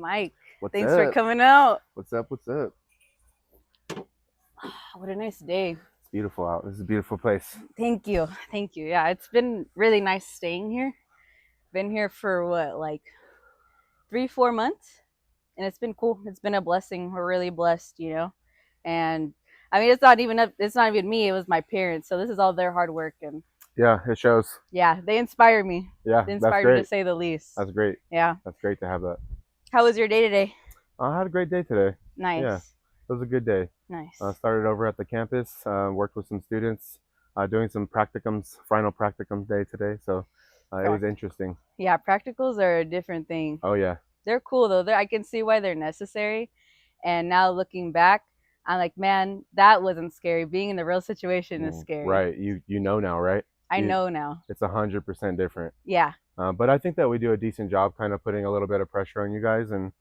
Mike, What's thanks for up? coming out. What's up? What's up? What a nice day. It's beautiful out. This is a beautiful place. Thank you. Thank you. Yeah, it's been really nice staying here. Been here for what, like 3, 4 months? And it's been cool. It's been a blessing. We're really blessed. And I mean, it's not even me. It was my parents. So this is all their hard work, and Yeah, it shows. yeah, they inspire me. Yeah, They that's inspire me to great. say the least. That's great. Yeah. That's great to have that. How was your day today? I had a great day today. Yeah, Nice. it was a good day. Nice. Started over at the campus, worked with some students, doing some practicums, final practicum day today. So it was interesting. Yeah, practicals are a different thing. Oh, yeah. They're cool though. I can see why they're necessary. And now looking back, I'm like, man, that wasn't scary. Being in the real situation is scary. Right. You know now, right? I know now. It's 100% different. Yeah. But I think that we do a decent job kind of putting a little bit of pressure on you guys and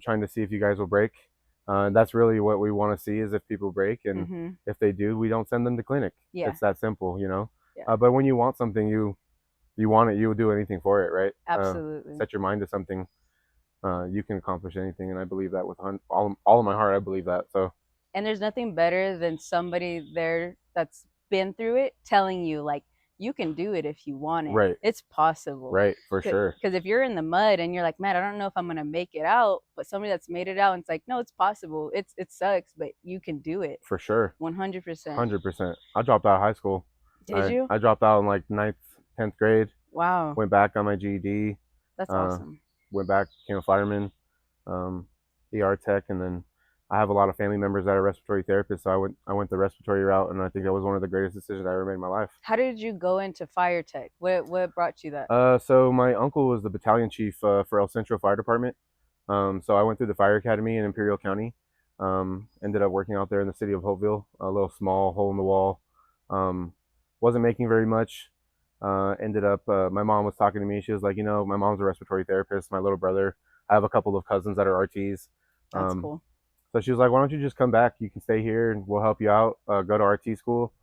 trying to see if you guys will break. That's really what we want to see is if people break. And if they do, we don't send them to clinic. Yeah. It's that simple, Yeah. But when you want something, you want it, you will do anything for it, right? Absolutely. Set your mind to something. You can accomplish anything. And I believe that with all of my heart, I believe that. So. And there's nothing better than somebody there that's been through it telling you, like, you can do it if you want it. Right. It's possible. Right, for sure. Because if you're in the mud and you're like, man, I don't know if I'm gonna make it out, but somebody that's made it out and it's like, no, it's possible. It sucks, but you can do it. For sure. 100%. 100%. I dropped out of high school. Did you? I dropped out in like 9th, 10th grade. Wow. Went back on my GED. That's awesome. Went back, became a fireman, ER tech, and then I have a lot of family members that are respiratory therapists, so I went the respiratory route, and I think that was one of the greatest decisions I ever made in my life. How did you go into fire tech? What brought you that? So my uncle was the battalion chief for El Centro Fire Department. So I went through the fire academy in Imperial County. Ended up working out there in the city of Hopeville, a little small hole in the wall. Wasn't making very much. Ended up, my mom was talking to me. She was like, my mom's a respiratory therapist. My little brother, I have a couple of cousins that are RTs. That's cool. So she was like, why don't you just come back? You can stay here and we'll help you out. Go to RT school,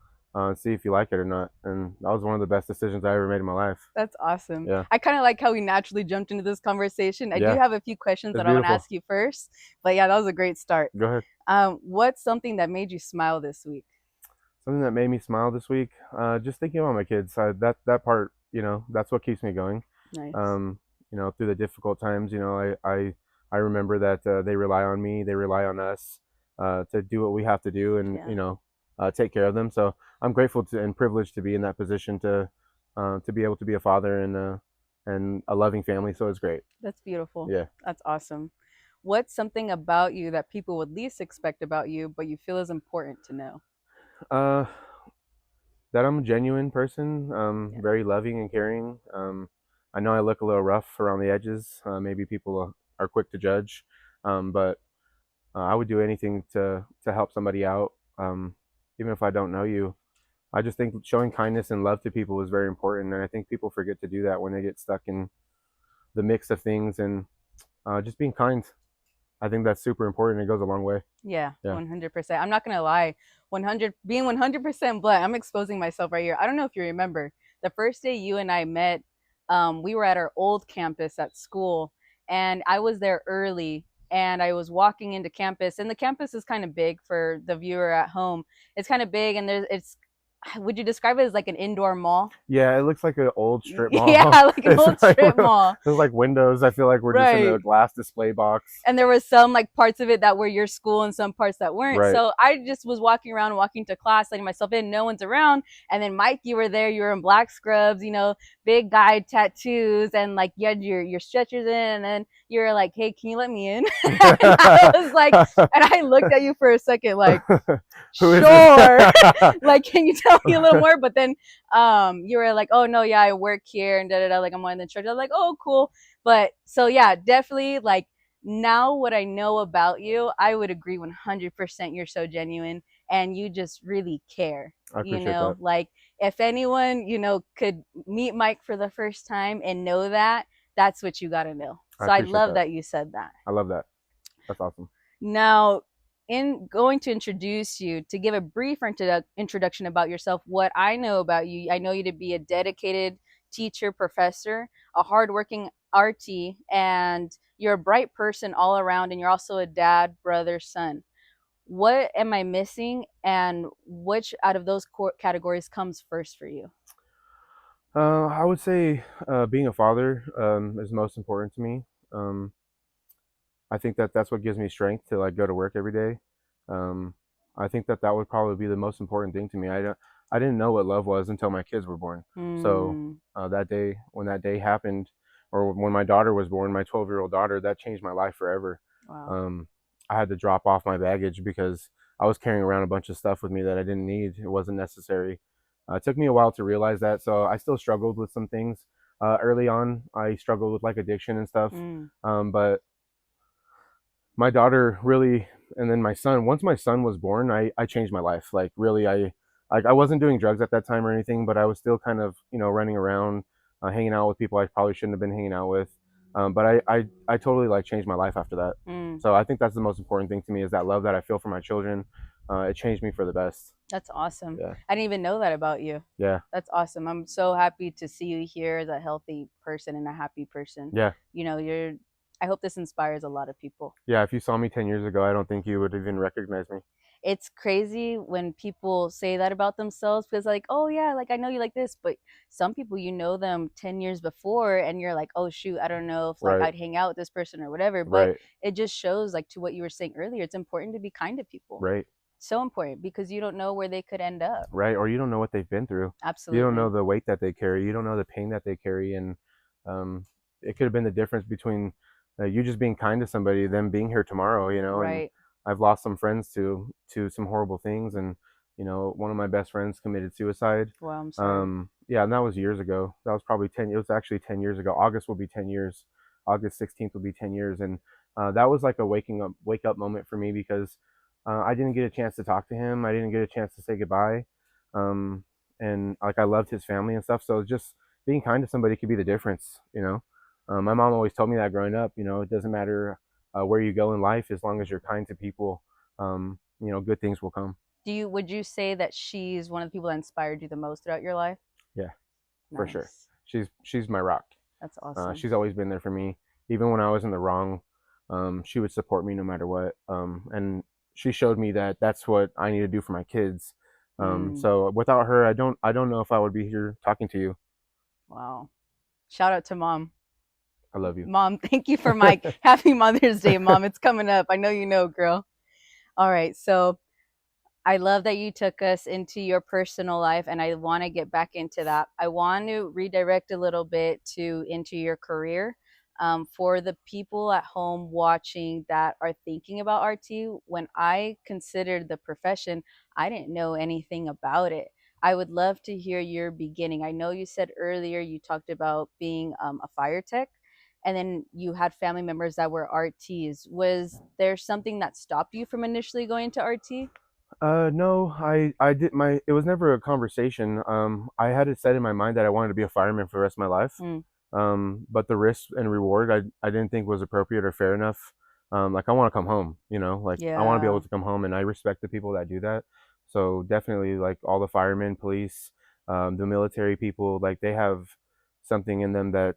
see if you like it or not. And that was one of the best decisions I ever made in my life. That's awesome. Yeah. I kind of like how we naturally jumped into this conversation. I do have a few questions that I want to ask you first. But yeah, that was a great start. Go ahead. What's something that made you smile this week? Something that made me smile this week, just thinking about my kids. That part, that's what keeps me going. Nice. Through the difficult times, I remember that they rely on me, they rely on us to do what we have to do, and take care of them. So I'm grateful and privileged to be in that position to be able to be a father and a loving family. So it's great. That's beautiful. Yeah. That's awesome. What's something about you that people would least expect about you, but you feel is important to know? That I'm a genuine person, very loving and caring. I know I look a little rough around the edges. Maybe people are quick to judge, but I would do anything to help somebody out, even if I don't know you. I just think showing kindness and love to people is very important, and I think people forget to do that when they get stuck in the mix of things, and just being kind. I think that's super important. It goes a long way. Yeah. 100%. I'm not gonna lie. 100% blunt. I'm exposing myself right here. I don't know if you remember the first day you and I met. We were at our old campus at school, and I was there early. And I was walking into campus, and the campus is kind of big for the viewer at home. It's kind of big, and would you describe it as like an indoor mall? Yeah, it looks like an old strip mall. Yeah, like an old strip mall. There's like windows. I feel like we're just in a glass display box. And there was some like parts of it that were your school and some parts that weren't. Right. So I just was walking to class, letting myself in. No one's around. And then Mike, you were there. You were in black scrubs, big guy tattoos, and like you had your stretchers in. And then you were like, "Hey, can you let me in?" And I was like, and I looked at you for a second, like, sure. Like, can you tell me a little more? But then you were like, "Oh no, yeah, I work here and like I'm one of the church." I was like, "Oh, cool." But so yeah, definitely like now what I know about you, I would agree 100%. You're so genuine and you just really care. I appreciate that. Like if anyone, could meet Mike for the first time and know that, that's what you got to know. So I love that you said that. I love that. That's awesome. Now, in going to introduce you, to give a brief introduction about yourself, what I know about you, I know you to be a dedicated teacher, professor, a hardworking RT, and you're a bright person all around, and you're also a dad, brother, son. What am I missing, and which out of those categories comes first for you? I would say being a father is most important to me. Um, I think that that's what gives me strength to like go to work every day. Um, I think that that would probably be the most important thing to me. I didn't know what love was until my kids were born. So Mm, that day, when that day happened, or when my daughter was born, my 12-year-old daughter, that changed my life forever. wow. Um, I had to drop off my baggage because I was carrying around a bunch of stuff with me that I didn't need. It wasn't necessary. It took me a while to realize that. So I still struggled with some things. Early on, I struggled with like addiction and stuff. Mm, But my daughter really, and then my son, once my son was born, I changed my life. Like really, I wasn't doing drugs at that time or anything, but I was still kind of, running around, hanging out with people I probably shouldn't have been hanging out with. But I totally like changed my life after that. mm. So I think that's the most important thing to me is that love that I feel for my children. It changed me for the best. That's awesome. Yeah. I didn't even know that about you. Yeah. That's awesome. I'm so happy to see you here as a healthy person and a happy person. Yeah. You're, I hope this inspires a lot of people. Yeah. If you saw me 10 years ago, I don't think you would even recognize me. It's crazy when people say that about themselves because, like, oh, yeah, like I know you like this, but some people, you know them 10 years before, and you're like, oh, shoot, I don't know if like Right. I'd hang out with this person or whatever. But Right. it just shows, like, to what you were saying earlier, it's important to be kind to people. Right. So important because you don't know where they could end up. Right? Or you don't know what they've been through. You don't know Absolutely. the weight that they carry. You don't know the pain that they carry, and um, it could have been the difference between you just being kind to somebody, them being here tomorrow. And Right. I've lost some friends to some horrible things, and one of my best friends committed suicide. Well, I'm sorry. Yeah, and that was years ago. That was probably 10. It was actually 10 years ago. August will be 10 years. August 16th will be 10 years, and that was like a wake up moment for me because I didn't get a chance to talk to him. I didn't get a chance to say goodbye. Um, and like I loved his family and stuff. So just being kind to somebody could be the difference. My mom always told me that growing up. It doesn't matter where you go in life as long as you're kind to people. Good things will come. Would you say that she's one of the people that inspired you the most throughout your life? Yeah, for sure. Nice. She's my rock. That's awesome. She's always been there for me, even when I was in the wrong. She would support me no matter what. And she showed me that that's what I need to do for my kids. Mm, So without her, I don't know if I would be here talking to you. wow. Shout out to mom. I love you. Mom, thank you for my happy Mother's Day, mom. It's coming up. I know you know, girl. All right. So I love that you took us into your personal life, and I want to get back into that. I want to redirect a little bit to into your career. For the people at home watching that are thinking about RT, when I considered the profession, I didn't know anything about it. I would love to hear your beginning. I know you said earlier you talked about being a fire tech, and then you had family members that were RTs. Was there something that stopped you from initially going to RT? No, I did my. It was never a conversation. I had it set in my mind that I wanted to be a fireman for the rest of my life. Mm, But the risk and reward, I didn't think was appropriate or fair enough. Like I want to come home. Like I want to be able yeah. to come home, and I respect the people that do that. So definitely, like all the firemen, police, the military people, like they have something in them that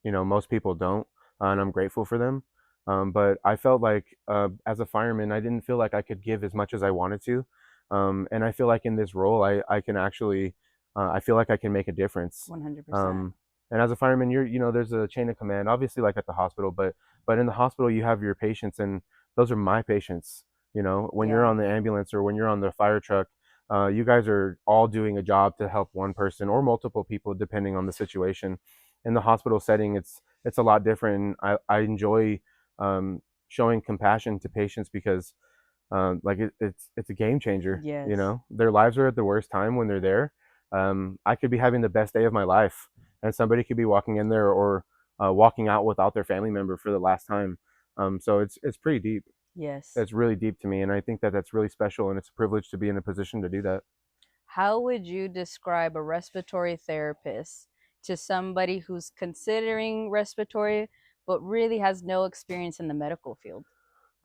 most people don't, and I'm grateful for them. But I felt like as a fireman, I didn't feel like I could give as much as I wanted to, and I feel like in this role, I can actually, I feel like I can make a difference. 100%. Um, and as a fireman, there's a chain of command, obviously, like at the hospital, but in the hospital, you have your patients, and those are my patients. When you're Yeah. on the ambulance or when you're on the fire truck, you guys are all doing a job to help one person or multiple people, depending on the situation. In the hospital setting, it's a lot different. I enjoy showing compassion to patients because like it's a game changer. Yes. Their lives are at the worst time when they're there. I could be having the best day of my life, and somebody could be walking in there or walking out without their family member for the last time. So it's pretty deep. Yes. It's really deep to me, and I think that that's really special, and it's a privilege to be in a position to do that. How would you describe a respiratory therapist to somebody who's considering respiratory but really has no experience in the medical field?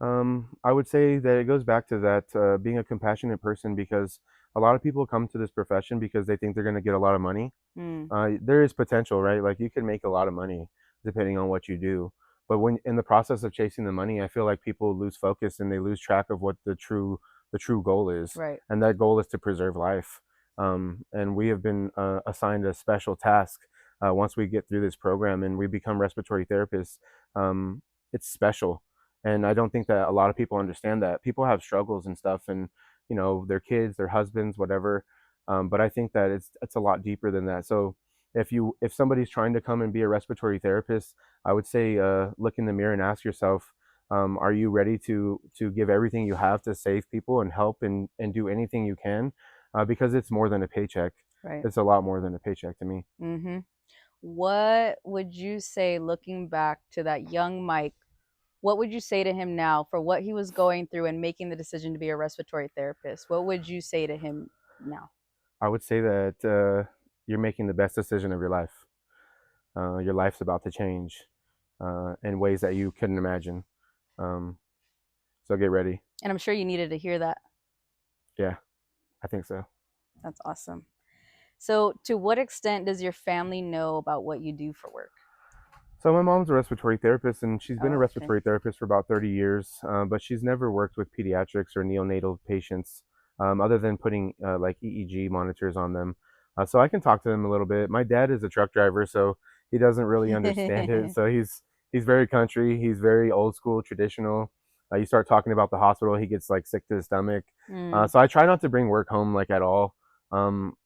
I would say that it goes back to that being a compassionate person because a lot of people come to this profession because they think they're going to get a lot of money. Mm, There is potential, right? Like you can make a lot of money depending on what you do. But when in the process of chasing the money, I feel like people lose focus and they lose track of what the true goal is, Right. and that goal is to preserve life. And we have been assigned a special task once we get through this program and we become respiratory therapists. Um, it's special, and I don't think that a lot of people understand that. People have struggles and stuff, and their kids, their husbands, whatever. But I think that it's a lot deeper than that. So if somebody's trying to come and be a respiratory therapist, I would say look in the mirror and ask yourself, are you ready to give everything you have to save people and help and do anything you can? Because it's more than a paycheck. Right. It's a lot more than a paycheck to me. Mm-hmm. What would you say, looking back to that young Mike, what would you say to him now for what he was going through and making the decision to be a respiratory therapist? What would you say to him now? I would say that you're making the best decision of your life. Your life's about to change in ways that you couldn't imagine. Um, so get ready. And I'm sure you needed to hear that. Yeah, I think so. That's awesome. So, to what extent does your family know about what you do for work? So my mom's a respiratory therapist, and she's been a Oh, okay. respiratory therapist for about 30 years, but she's never worked with pediatrics or neonatal patients, other than putting like EEG monitors on them. So I can talk to them a little bit. My dad is a truck driver, so he doesn't really understand it. So he's very country. He's very old school, traditional. You start talking about the hospital, he gets like sick to his stomach. Mm, So I try not to bring work home like at all.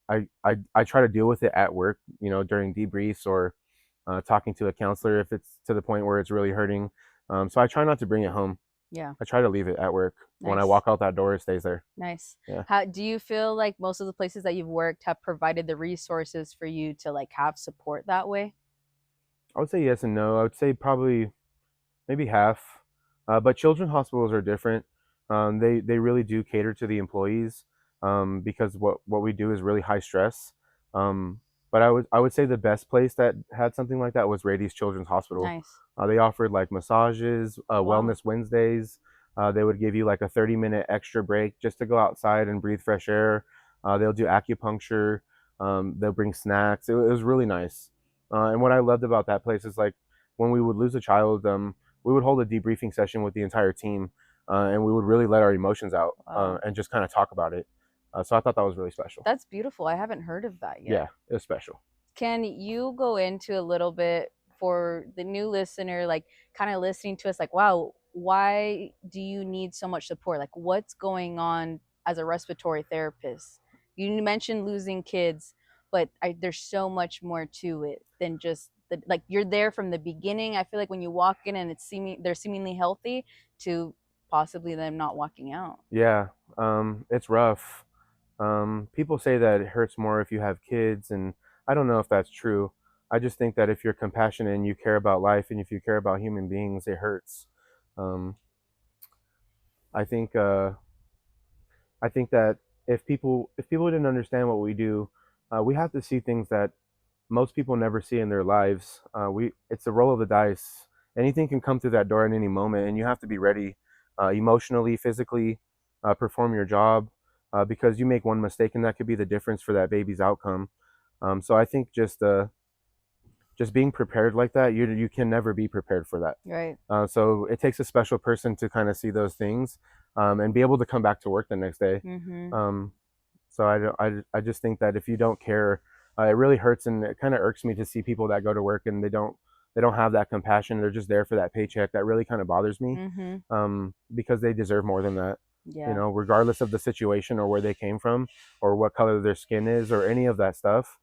I try to deal with it at work, during debriefs or talking to a counselor if it's to the point where it's really hurting. So I try not to bring it home. yeah, I try to leave it at work. When I nice. walk out that door, it stays there. Nice. Yeah. How do you feel like most of the places that you've worked have provided the resources for you to like have support that way? I would say yes and no. I would say probably maybe half. But children's hospitals are different. They really do cater to the employees because what we do is really high stress. Um, but I would say the best place that had something like that was Rady's Children's Hospital. Nice. They offered like massages, Wow. wellness Wednesdays. They would give you like a 30-minute extra break just to go outside and breathe fresh air. They'll do acupuncture. They'll bring snacks. It was really nice. And what I loved about that place is like when we would lose a child, we would hold a debriefing session with the entire team, and we would really let our emotions out Wow. and just kind of talk about it. So I thought that was really special. That's beautiful. I haven't heard of that yet. Yeah, it was special. Can you go into a little bit for the new listener, like kind of listening to us, like, wow, why do you need so much support? Like, what's going on as a respiratory therapist? You mentioned losing kids, but there's so much more to it than just like you're there from the beginning. I feel like when you walk in and they're seemingly healthy to possibly them not walking out. Yeah, it's rough. People say that it hurts more if you have kids, and I don't know if that's true. I just think that if you're compassionate and you care about life, and if you care about human beings, it hurts. Um, I think I think that if people didn't understand what we do, we have to see things that most people never see in their lives. We It's a roll of the dice. Anything can come through that door at any moment, and you have to be ready, emotionally, physically, perform your job, because you make one mistake, and that could be the difference for that baby's outcome. So I think just being prepared like that, you can never be prepared for that. Right. So it takes a special person to kind of see those things and be able to come back to work the next day. Mm-hmm. Um, so I just think that if you don't care, it really hurts, and it kind of irks me to see people that go to work and they don't have that compassion. They're just there for that paycheck. That really kind of bothers me, Mm-hmm. because they deserve more than that. Yeah. Regardless of the situation or where they came from or what color their skin is or any of that stuff,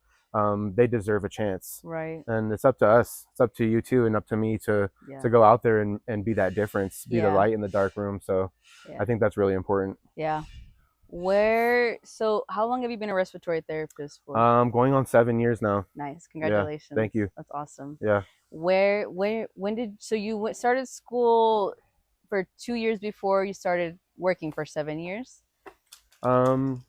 they deserve a chance. Right. And it's up to us. It's up to you too, and up to me to Yeah. to go out there and be that difference, be the Yeah. light in the dark room. So Yeah. I think that's really important. Yeah. So how long have you been a respiratory therapist for? Going on 7 years now. Nice. Yeah. Congratulations. Thank you. That's awesome. Yeah. When did, so you started school for 2 years before you started working for 7 years? Um,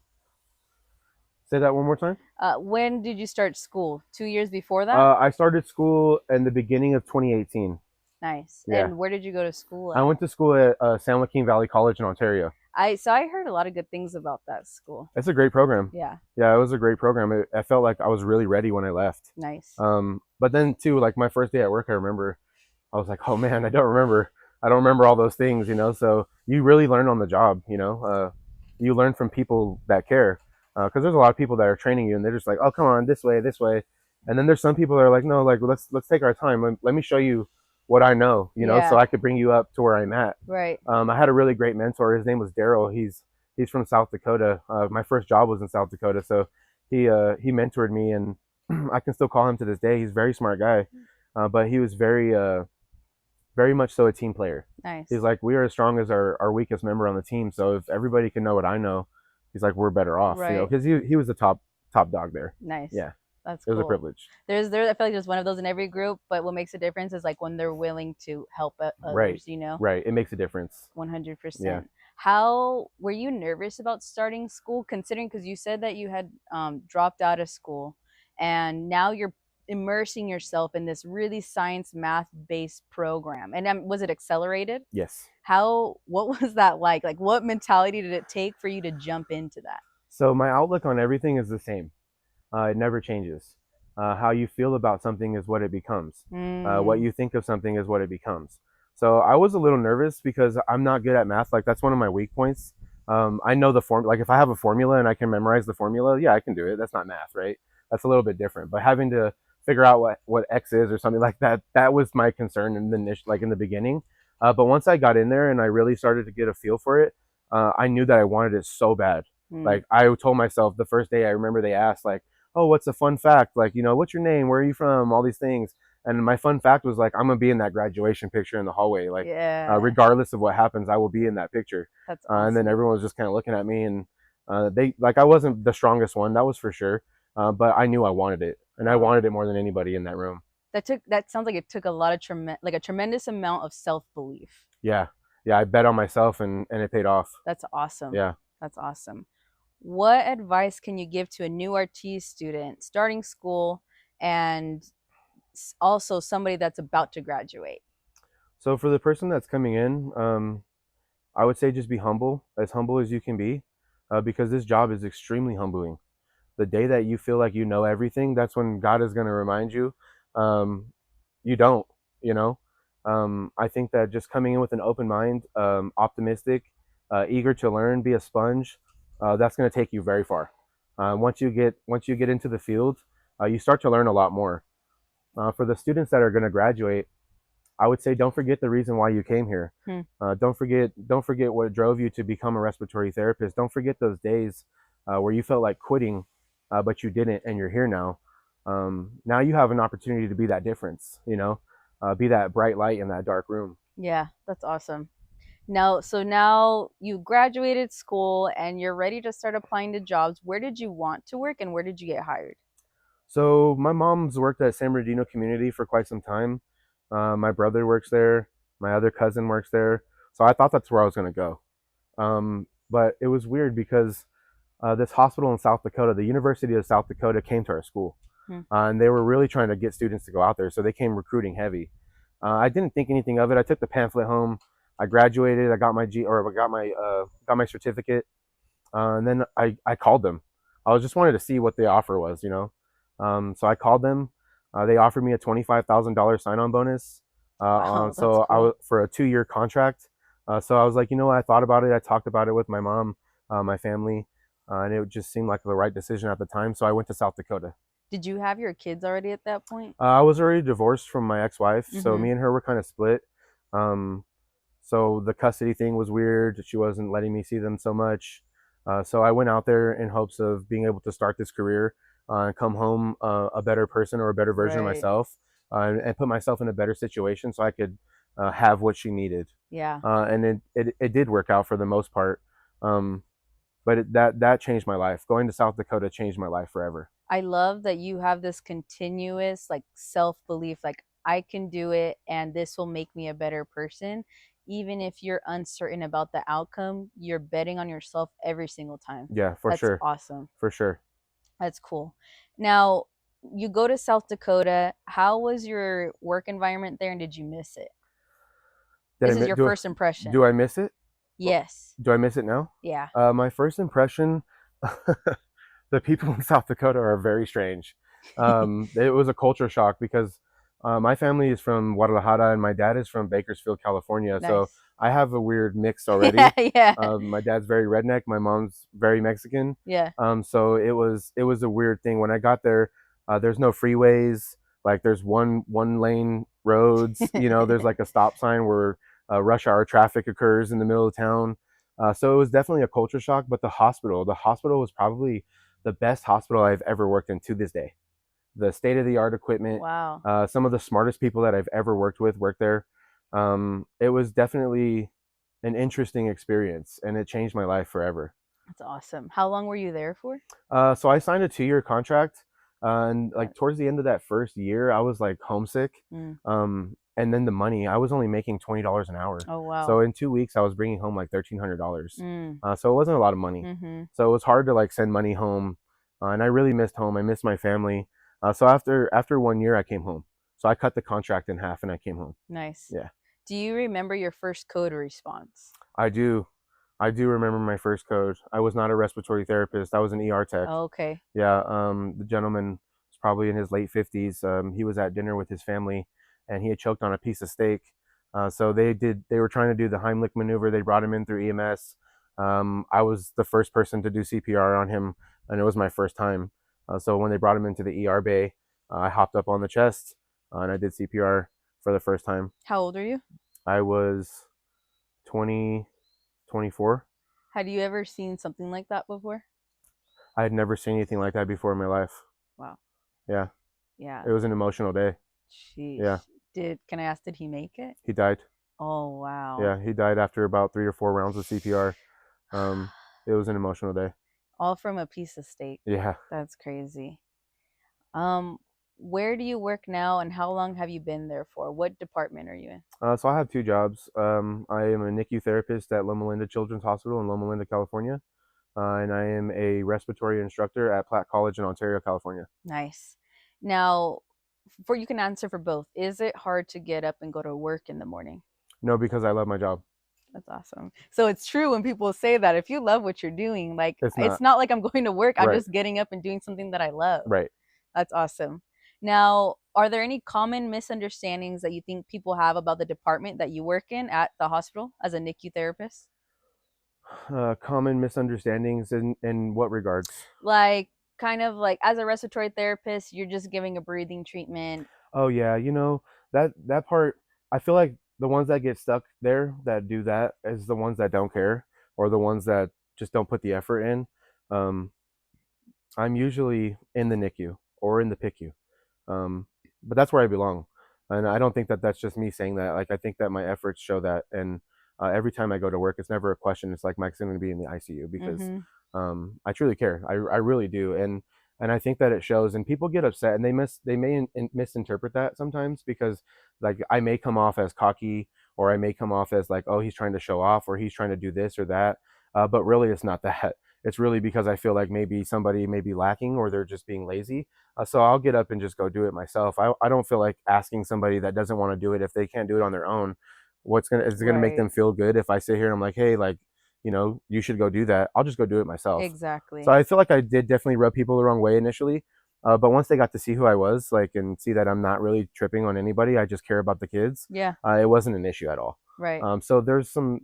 Say that one more time. When did you start school? 2 years before that? I started school in the beginning of 2018. Nice. Yeah. And where did you go to school I at? went to school at San Joaquin Valley College in Ontario. I heard a lot of good things about that school. It's a great program. Yeah. Yeah, it was a great program. I felt like I was really ready when I left. Nice. But then too, like my first day at work, I remember I was like, oh man, I don't remember all those things, you know. So you really learn on the job, you know. You learn from people that care, because there's a lot of people that are training you, and they're just like, oh, come on, this way, and then there's some people that are like, no, like let's take our time. Let me show you what I know, you know, so Yeah. I could bring you up to where I'm at. Right. I had a really great mentor. His name was Daryl. He's from South Dakota. My first job was in South Dakota, so he mentored me, and I can still call him to this day. He's a very smart guy, but he was very much so a team player. He's Nice. like, we are as strong as our weakest member on the team. So if everybody can know what I know, he's like, we're better off, you know, Right. because he was the top dog there. Nice. Yeah, That's it was a cool. privilege. I feel like there's one of those in every group, but what makes a difference is like when they're willing to help Right, others, you know? right. It makes a difference. Yeah. 100%. How were you nervous about starting school, considering because you said that you had dropped out of school and now you're immersing yourself in this really science math based program? And was it accelerated? Yes. What was that like? Like, what mentality did it take for you to jump into that? So my outlook on everything is the same. It never changes. How you feel about something is what it becomes. What Mm, you think of something is what it becomes. So I was a little nervous because I'm not good at math. Like that's one of my weak points. I know the form. Like if I have a formula and I can memorize the formula, yeah, I can do it. That's not math, right? That's a little bit different. But having to figure out what x is or something like that, that was my concern in like in the beginning. But once I got in there and I really started to get a feel for it, I knew that I wanted it so bad. mm, Like I told myself the first day, I remember they asked like, oh, what's a fun fact? Like, you know, what's your name? Where are you from? All these things. And my fun fact was like, I'm gonna be in that graduation picture in the hallway. Like, yeah, regardless of what happens, I will be in that picture. that's And then awesome. everyone was just kind of looking at me, and they like I wasn't the strongest one, that was for sure. But I knew I wanted it, and I Wow. wanted it more than anybody in that room. That sounds like it took a lot of like a tremendous amount of self belief. Yeah, yeah. I bet on myself, and it paid off. That's awesome. Yeah. That's awesome. What advice can you give to a new RT student starting school and also somebody that's about to graduate? So for the person that's coming in, I would say just be humble as you can be, because this job is extremely humbling. The day that you feel like you know everything, that's when God is going to remind you, um, you don't, you know. I think that just coming in with an open mind, optimistic, eager to learn, be a sponge, that's going to take you very far. Once you get into the field, you start to learn a lot more. For the students that are going to graduate, I would say don't forget the reason why you came here. Hmm. Don't forget what drove you to become a respiratory therapist. Don't forget those days where you felt like quitting, but you didn't, and you're here now. Now you have an opportunity to be that difference. You know, be that bright light in that dark room. Yeah, that's awesome. Now you graduated school and you're ready to start applying to jobs. Where did you want to work and where did you get hired? So my mom's worked at San Bernardino Community for quite some time. My brother works there. My other cousin works there. So I thought that's where I was going to go. But it was weird because this hospital in South Dakota, the University of South Dakota, came to our school, Hmm. and they were really trying to get students to go out there. So they came recruiting heavy. I didn't think anything of it. I took the pamphlet home. I graduated. I got my got my certificate, and then I called them. I was just wanted to see what the offer was, you know. So I called them. They offered me a $25,000 sign-on bonus. Wow, that's So I was cool. for a 2-year contract. So I was like, you know what? I thought about it. I talked about it with my mom, my family, and it just seemed like the right decision at the time. So I went to South Dakota. Did you have your kids already at that point? I was already divorced from my ex-wife, so Mm-hmm. me and her were kind of split. Um, so the custody thing was weird. She wasn't letting me see them so much. So I went out there in hopes of being able to start this career and come home a better person or a better version of Right. myself, and put myself in a better situation so I could have what she needed. Yeah. And it did work out for the most part. Um, but that changed my life. Going to South Dakota changed my life forever. I love that you have this continuous like self-belief like I can do it and this will make me a better person. Even if you're uncertain about the outcome, you're betting on yourself every single time. Yeah, for That's sure, awesome. for sure. That's cool. Now, you go to South Dakota. How was your work environment there and did you miss it? Did I This is your first do impression. I miss it? Yes. Do I miss it now? Yeah. My first impression, the people in South Dakota are very strange. It was a culture shock because My family is from Guadalajara, and my dad is from Bakersfield, California. So Nice. I have a weird mix Yeah, already. yeah, My dad's very redneck. My mom's very Mexican. yeah. So it was a weird thing when I got there. There's no freeways. Like there's one lane roads. There's like a stop sign where rush hour traffic occurs in the middle of town. So it was definitely a culture shock. But the hospital was probably the best hospital I've ever worked in to this day. The state of the art equipment. Wow, Some of the smartest people that I've ever worked with work there. It was definitely an interesting experience, and it changed my life forever. that's awesome. How long were you there for? So I signed a 2-year contract, and Got like towards the end of that first year, I was like homesick. Mm. And then the money, I was only making $20 an hour. Oh wow. So in 2 weeks, I was bringing home like $1,300. Mm. So it wasn't a lot of money. Mm-hmm. So it was hard to like send money home, and I really missed home. I missed my family. So after 1 year, I came home. So I cut the contract in half, and I came home. Nice. Yeah, Do you remember your first code response? I do. I do remember my first code. I was not a respiratory therapist. I was an ER tech. Okay. Yeah, the gentleman was probably in his late 50s. He was at dinner with his family, and he had choked on a piece of steak. So they were trying to do the Heimlich maneuver. They brought him in through EMS. I was the first person to do CPR on him, and it was my first time. So when they brought him into the ER bay, I hopped up on the chest, and I did CPR for the first time. How old are you? I was 20, 24. Had you ever seen something like that before? I had never seen anything like that before in my life. Wow. Yeah, Yeah. it was an emotional day. Yeah, Sheesh. Can I ask, did he make it? he died. Oh wow. Yeah, he died after about 3 or 4 rounds of CPR. It was an emotional day. All from a piece of steak. Yeah. That's crazy. Um, where do you work now and how long have you been there for? What department are you in? So I have two jobs. I am a NICU therapist at Loma Linda Children's Hospital in Loma Linda, California, and I am a respiratory instructor at Platt College in Ontario, California. Nice. Now, for you can answer for both. Is it hard to get up and go to work in the morning? No, because I love my job. That's awesome. So it's true when people say that if you love what you're doing, like It's it's not. not like I'm going to work, I'm Right. just getting up and doing something that I love. Right. That's awesome. Now, are there any common misunderstandings that you think people have about the department that you work in at the hospital as a NICU therapist? Common misunderstandings in what regards? Like, kind of like as a respiratory therapist, you're just giving a breathing treatment. Oh yeah, that part. I feel like the ones that get stuck there that do that is the ones that don't care, or the ones that just don't put the effort in. Um, I'm usually in the NICU or in the PICU, but that's where I belong. And I don't think that that's just me saying that. Like I think that my efforts show that, and every time I go to work, it's never a question. It's like Mike's going to be in the ICU because Mm-hmm. I truly care. I really do, and I think that it shows. And people get upset, and they may misinterpret that sometimes because like I may come off as cocky, or I may come off as like, oh, he's trying to show off, or he's trying to do this or that. But really, it's not that. It's really because I feel like maybe somebody may be lacking, or they're just being lazy. So I'll get up and just go do it myself. I don't feel like asking somebody that doesn't want to do it if they can't do it on their own. Is it gonna make Right. them feel good if I sit here and I'm like, hey, like, you should go do that. I'll just go do it myself. So Exactly. I feel like I did definitely rub people the wrong way initially. But once they got to see who I was, like, and see that I'm not really tripping on anybody, I just care about the kids. Yeah. It wasn't an issue at all. Right. So there's some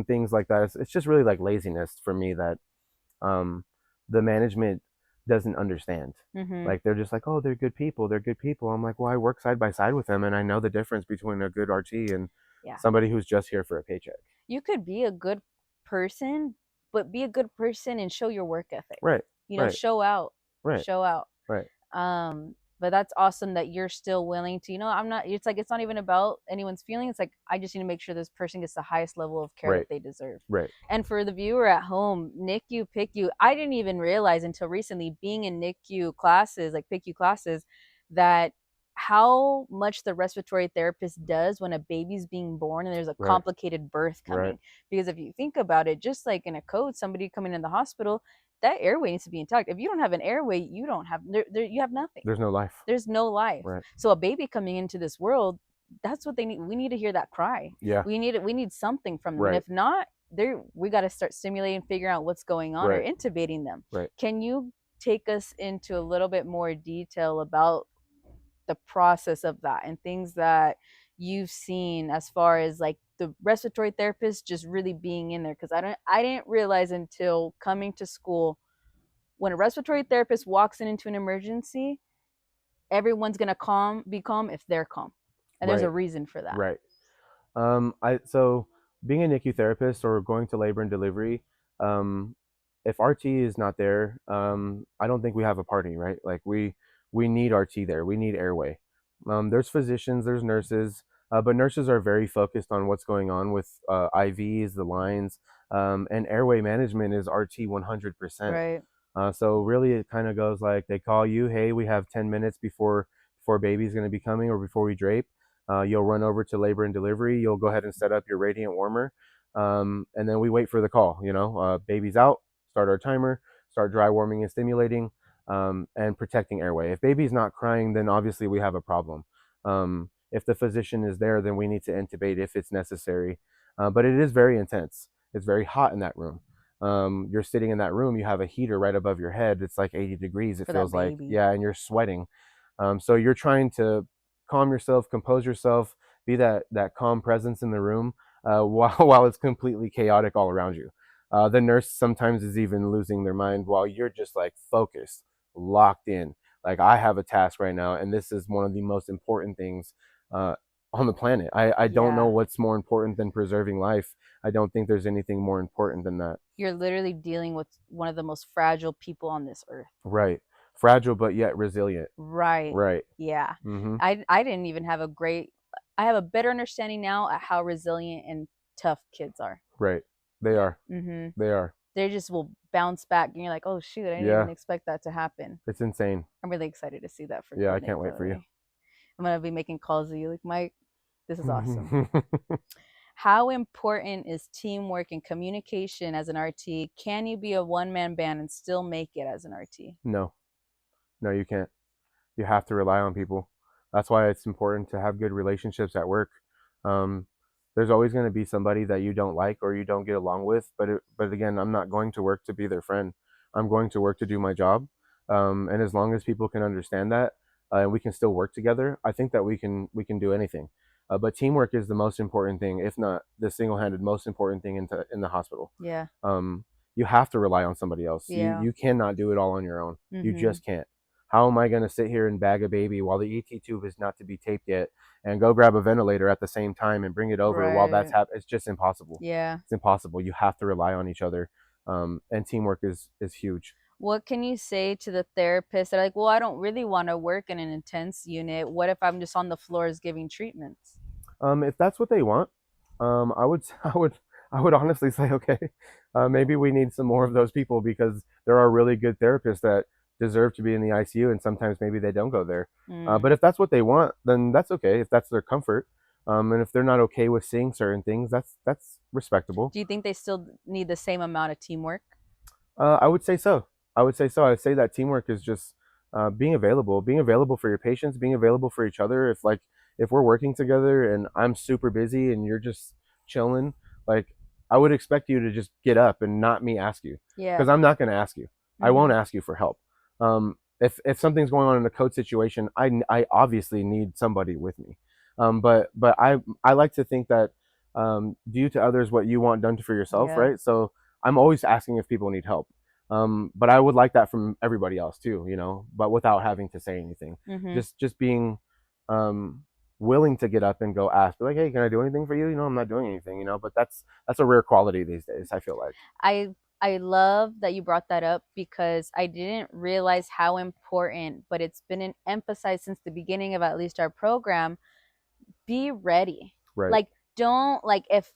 things like that. It's just really like laziness for me that um, the management doesn't understand. Mm-hmm. Like they're just like, oh, they're good people. They're good people. I'm like, well, I work side by side with them, and I know the difference between a good RT and Yeah. somebody who's just here for a paycheck. You could be a good person, but be a good person and show your work ethic. Right. Right. Show out. Right. Show out. Right. But that's awesome that you're still willing to, I'm not, it's like, it's not even about anyone's feelings. It's like, I just need to make sure this person gets the highest level of care Right. that they deserve. Right. And for the viewer at home, NICU, PICU, I didn't even realize until recently being in NICU classes, like PICU classes, that how much the respiratory therapist does when a baby's being born and there's a Right. complicated birth coming. Right. Because if you think about it, just like in a code, somebody coming in the hospital, that airway needs to be intact. If you don't have an airway, you don't have you have nothing. There's no life. There's no life. Right. So a baby coming into this world, that's what they need. We need to hear that cry. Yeah. We need something from them. Right. And if not, we got to start stimulating, figuring out what's going on, Right. or intubating them. Right. Can you take us into a little bit more detail about the process of that and things that you've seen as far as like the respiratory therapist just really being in there, because I didn't realize until coming to school, when a respiratory therapist walks into an emergency, everyone's gonna be calm if they're calm, and there's a Right, reason for that. right. I so being a NICU therapist or going to labor and delivery, um, if RT is not there, I don't think we have a party, right? Like we need RT there. We need airway. There's physicians, there's nurses, but nurses are very focused on what's going on with IVs, the lines, and airway management is RT 100%. Right. So really, it kind of goes like they call you, hey, we have 10 minutes before baby's going to be coming or before we drape. You'll run over to labor and delivery. You'll go ahead and set up your radiant warmer, and then we wait for the call. Baby's out. Start our timer. Start dry warming and stimulating, and protecting airway. If baby's not crying, then obviously we have a problem. If the physician is there, then we need to intubate if it's necessary. But it is very intense. It's very hot in that room. You're sitting in that room, you have a heater right above your head. It's like 80 degrees, it For that feels like. baby. Yeah, and you're sweating. So you're trying to calm yourself, compose yourself, be that calm presence in the room, while it's completely chaotic all around you. The nurse sometimes is even losing their mind while you're just like focused, locked in. Like, I have a task right now, and this is one of the most important things uh, on the planet. I don't know Yeah. what's more important than preserving life. I don't think there's anything more important than that. You're literally dealing with one of the most fragile people on this earth. Right. Fragile but yet resilient. Right. Right. Yeah. Mm-hmm. I didn't even have a great I have a better understanding now at how resilient and tough kids are. Right. They are. Mhm. They are. They just will bounce back and you're like, "Oh shoot, I didn't even Yeah. expect that to happen." It's insane. I'm really excited to see that for Yeah, I clinic, can't by wait the for you. way. I'm going to be making calls to you like, "Mike, this is awesome." How important is teamwork and communication as an RT? Can you be a one-man band and still make it as an RT? No. No, you can't. You have to rely on people. That's why it's important to have good relationships at work. Um, there's always going to be somebody that you don't like or you don't get along with, but again, I'm not going to work to be their friend. I'm going to work to do my job, and as long as people can understand that, and we can still work together, I think that we can do anything. But teamwork is the most important thing, if not the single-handed most important thing in the hospital. Yeah. Um, you have to rely on somebody else. You Yeah. you cannot do it all on your own. You Mhm. just can't. How am I going to sit here and bag a baby while the ET tube is not to be taped yet and go grab a ventilator at the same time and bring it over while that's Right. happening? It's just impossible. Yeah. It's impossible. You have to rely on each other. And teamwork is huge. What can you say to the therapists that are like, well, I don't really want to work in an intense unit. What if I'm just on the floors giving treatments? If that's what they want, I would I would honestly say, okay, maybe we need some more of those people because there are really good therapists that deserve to be in the ICU, and sometimes maybe they don't go there. Mm. But if that's what they want, then that's okay. If that's their comfort, and if they're not okay with seeing certain things, that's respectable. Do you think they still need the same amount of teamwork? I would say so. I would say so. I would say that teamwork is just being available for your patients, being available for each other. If we're working together and I'm super busy and you're just chilling, like, I would expect you to just get up and not me ask you, Yeah. because I'm not going to ask you. I won't Mhm. ask you for help. If something's going on in a code situation, I obviously need somebody with me. But I like to think that do to others what you want done for yourself, Yeah. right? So I'm always asking if people need help. But I would like that from everybody else too, but without having to say anything. Mhm. Just being um, willing to get up and go ask, be like, hey, can I do anything for you? I'm not doing anything, but that's a rare quality these days, I feel like. I I love that you brought that up because I didn't realize how important, but it's been an emphasized since the beginning of at least our program. Be ready. Right, Like, don't, like, if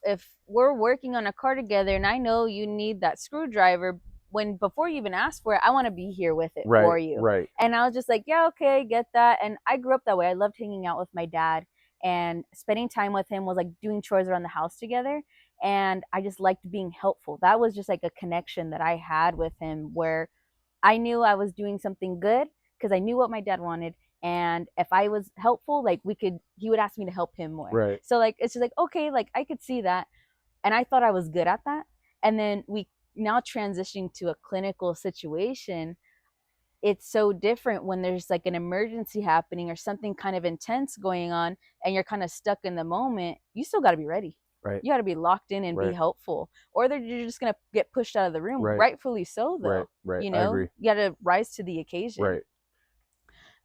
we're working on a car together and I know you need that screwdriver, when before you even ask for it, I want to be here with it right, for you. right, And I was just like, yeah, okay, get that. And I grew up that way. I loved hanging out with my dad, and spending time with him was like doing chores around the house together. And I just liked being helpful. That was just like a connection that I had with him, where I knew I was doing something good because I knew what my dad wanted. And if I was helpful, like, he would ask me to help him more. right. So like, it's just like, okay, like I could see that. And I thought I was good at that. And then we now transitioning to a clinical situation. it's so different when there's like an emergency happening or something kind of intense going on and you're kind of stuck in the moment. You still got to be ready. Right. You got to be locked in and be Right. helpful, or you're just going to get pushed out of the room, Right. rightfully so Right. though. Right. You I know, agree. you got to rise to the occasion. Right.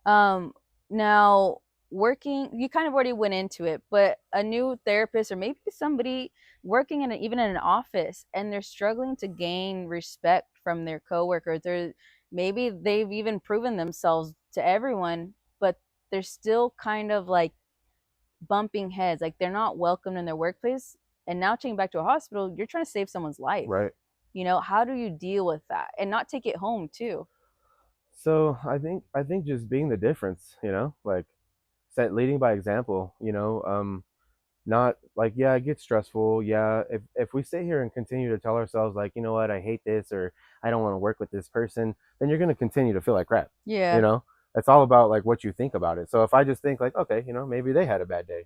um Now, working, you kind of already went into it, but a new therapist or maybe somebody working in even in an office and they're struggling to gain respect from their coworkers, they're maybe they've even proven themselves to everyone, but they're still kind of like bumping heads, like they're not welcomed in their workplace. And now taking back to a hospital, you're trying to save someone's life. Right. How do you deal with that and not take it home too? So I think just being the difference, like leading by example, not like, yeah, it gets stressful. Yeah, if we sit here and continue to tell ourselves like, you know what, I hate this, or I don't want to work with this person, then you're going to continue to feel like crap. you Yeah. know it's all about like what you think about it. So if I just think like, okay, maybe they had a bad day,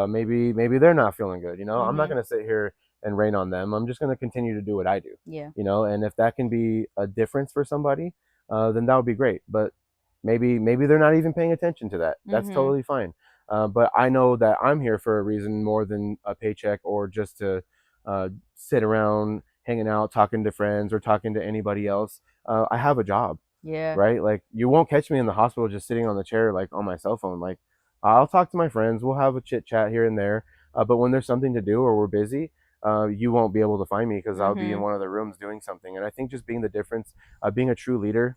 maybe they're not feeling good, I'm not Mm-hmm. going to sit here and rain on them. I'm just going to continue to do what I do. Yeah. And if that can be a difference for somebody, then that would be great. But maybe they're not even paying attention to that. That's Mm-hmm. totally fine. But I know that I'm here for a reason more than a paycheck, or just to sit around hanging out, talking to friends, or talking to anybody else. I have a job, Yeah. right? Like, you won't catch me in the hospital just sitting on the chair, like on my cell phone. Like, I'll talk to my friends, we'll have a chit chat here and there. But when there's something to do or we're busy, you won't be able to find me because I'll be in Mm-hmm. one of the rooms doing something. And I think just being the difference, being a true leader,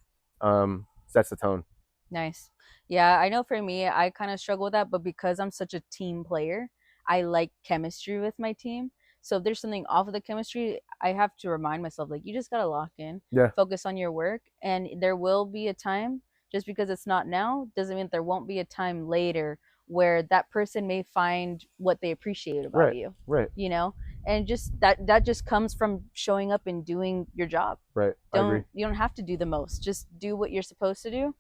sets the tone. Nice. Yeah, I know for me, I kind of struggle with that, but because I'm such a team player, I like chemistry with my team. So if there's something off of the chemistry, I have to remind myself, like, you just got to lock in, Yeah. focus on your work, and there will be a time, just because it's not now, doesn't mean there won't be a time later where that person may find what they appreciate about Right. you, Right. you know? And just that just comes from showing up and doing your job. Right. I agree. Don't You don't have to do the most. Just do what you're supposed to do,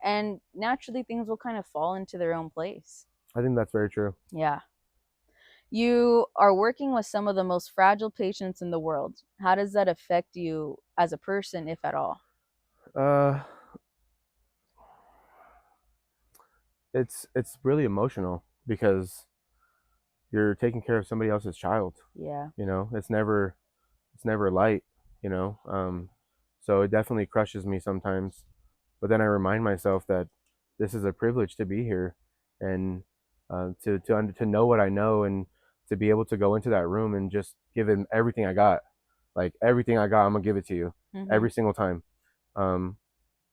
and naturally things will kind of fall into their own place. I think that's very true. Yeah. You are working with some of the most fragile patients in the world. How does that affect you as a person, if at all? Uh, it's really emotional because you're taking care of somebody else's child. Yeah. It's never light. So it definitely crushes me sometimes. But then I remind myself that this is a privilege to be here, and to know what I know, and to be able to go into that room and just give him everything I got. Like, everything I got, I'm gonna give it to you Mm-hmm. every single time. Um,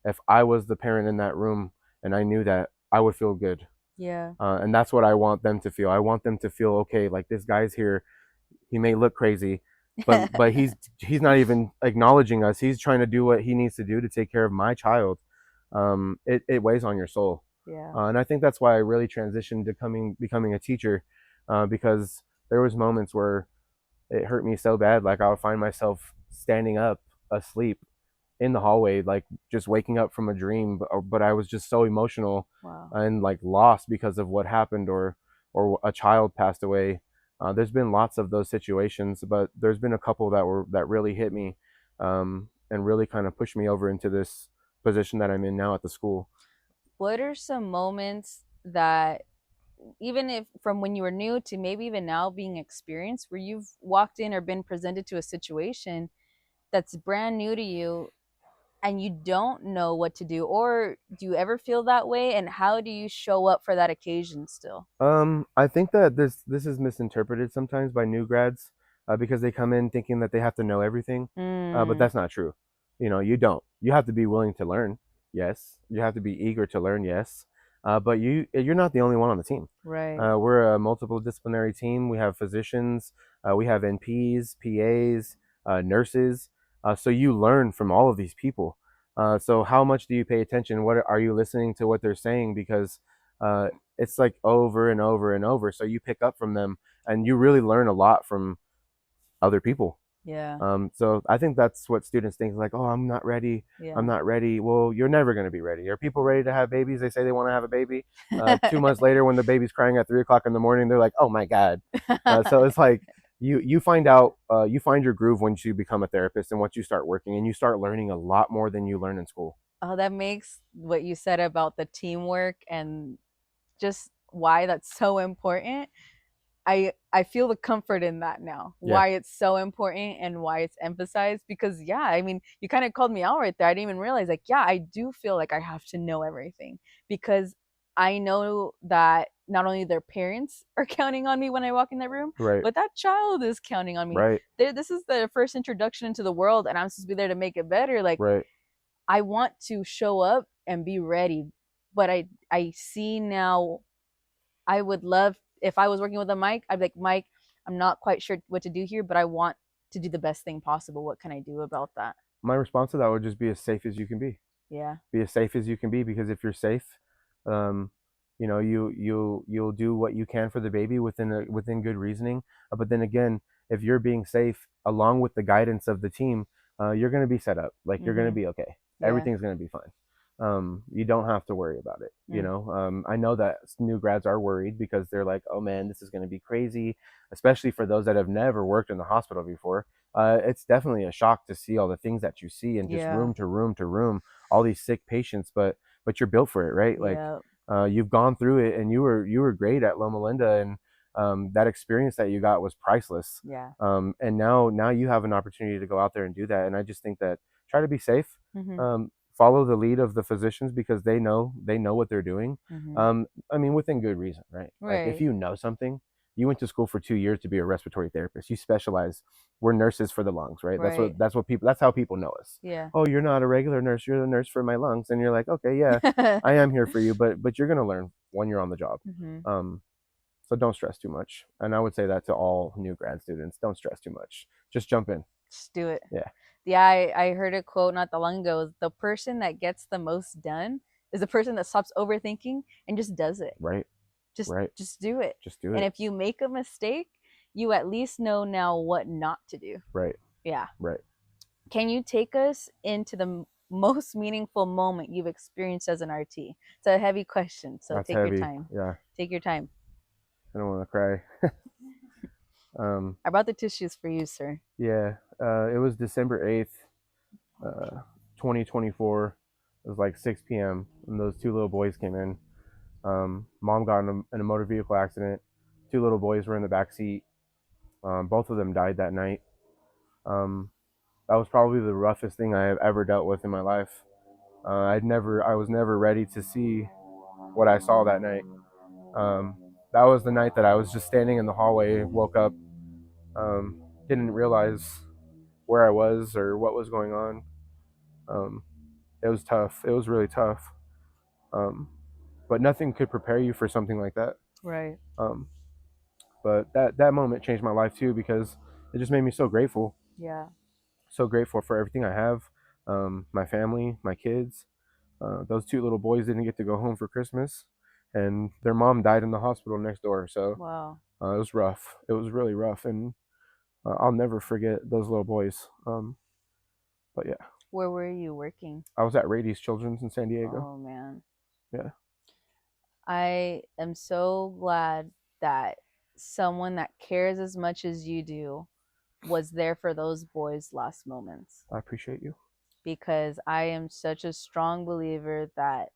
if I was the parent in that room and I knew that, I would feel good. Yeah. And that's what I want them to feel. I want them to feel okay. Like, this guy's here. He may look crazy, but he's not even acknowledging us. He's trying to do what he needs to do to take care of my child. It weighs on your soul. Yeah. And I think that's why I really transitioned to becoming a teacher, because there was moments where it hurt me so bad. Like, I would find myself standing up asleep in the hallway, like just waking up from a dream, but I was just so emotional Wow. and like lost because of what happened, or a child passed away. There's been lots of those situations, but there's been a couple that really hit me, and really kind of pushed me over into this position that I'm in now at the school. What are some moments that, even if from when you were new to maybe even now being experienced, where you've walked in or been presented to a situation that's brand new to you and you don't know what to do, or do you ever feel that way, and how do you show up for that occasion still? I think that this is misinterpreted sometimes by new grads, because they come in thinking that they have to know everything, but Mm, that's not true. You don't. You have to be willing to learn. Yes, you have to be eager to learn. Yes, but you're not the only one on the team. right. We're a multiple disciplinary team. We have physicians, we have NPs, PAs, nurses. So you learn from all of these people. So how much do you pay attention? What are you listening to what they're saying? Because uh, it's like over and over and over. So you pick up from them, and you really learn a lot from other people. Yeah. So I think that's what students think, like, oh, I'm not ready. I'm Yeah. not ready. Well, you're never going to be ready. Are people ready to have babies? They say they want to have a baby. 2 months later, when the baby's crying at 3 o'clock in the morning, they're like, oh my God. So it's like, you find out, you find your groove once you become a therapist and once you start working, and you start learning a lot more than you learn in school. Oh, that makes what you said about the teamwork and just why that's so important. I feel the comfort in that now. Yeah, Why it's so important and why it's emphasized because yeah, I mean, you kind of called me out right there. I didn't even realize like yeah, I do feel like I have to know everything because I know that not only their parents are counting on me when I walk in that room, right, but that child is counting on me. right, This is their first introduction into the world and I'm supposed to be there to make it better. Like right. I want to show up and be ready, but I see now I would love if I was working with a Mike, I'd be like, Mike, I'm not quite sure what to do here, but I want to do the best thing possible. What can I do about that? My response to that would just be as safe as you can be. Yeah. Be as safe as you can be, because if you're safe, um, you'll do what you can for the baby within good reasoning. But then again, if you're being safe along with the guidance of the team, you're going to be set up. Like, you're going to Mm-hmm. be okay. Yeah. Everything's going to be fine. You don't have to worry about it. Mm. I know that new grads are worried because they're like, oh man, this is going to be crazy, especially for those that have never worked in the hospital before. It's definitely a shock to see all the things that you see, and just Yeah. room to room to room, all these sick patients. But you're built for it, right? Like, Yeah. you've gone through it, and you were great at Loma Linda, and that experience that you got was priceless. Yeah. And now you have an opportunity to go out there and do that. And I just think that, try to be safe. Mm-hmm. Follow the lead of the physicians, because they know what they're doing. Mm-hmm. I mean, within good reason, right? Like, if Right. you know something, you went to school for 2 years to be a respiratory therapist. You specialize. We're nurses for the lungs, right? That's Right. what that's what people. That's how people know us. Yeah. Oh, you're not a regular nurse. You're the nurse for my lungs, and you're like, okay, yeah, I am here for you, but you're gonna learn when you're on the job. Mm-hmm. Um, so don't stress too much. And I would say that to all new grad students: don't stress too much. Just jump in. Just do it. Yeah. Yeah, I heard a quote not that long ago. The person that gets the most done is the person that stops overthinking and just does it. Right. just Right. just do it. Just do And it. if you make a mistake, you at least know now what not to do. Right. Yeah. Right. Can you take us into the most meaningful moment you've experienced as an RT? It's a heavy question, so That's take your heavy. time. Yeah. Take your time. I don't want to cry. um, I brought the tissues for you, sir. yeah. It was December 8th, 2024. It was like 6 p.m. and those two little boys came in. Mom got in a motor vehicle accident. Two little boys were in the back seat. Both of them died that night. Um, that was probably the roughest thing I have ever dealt with in my life. I was never ready to see what I saw that night. That was the night that I was just standing in the hallway, woke up, didn't realize where I was or what was going on. Um, it was tough. It was really tough. Um, but nothing could prepare you for something like that. Right. Um, but that moment changed my life too, because it just made me Yeah. so grateful for everything I have, my family, my kids. Those two little boys didn't get to go home for Christmas, and their mom died in the hospital next door. So Wow. it was rough. It was really rough, and I'll never forget those little boys. But yeah, Where were you working? I was at Rady's Children's in San Diego. Oh man. Yeah, I am so glad that someone that cares as much as you do was there for those boys' last moments. I appreciate you. Because I am such a strong believer that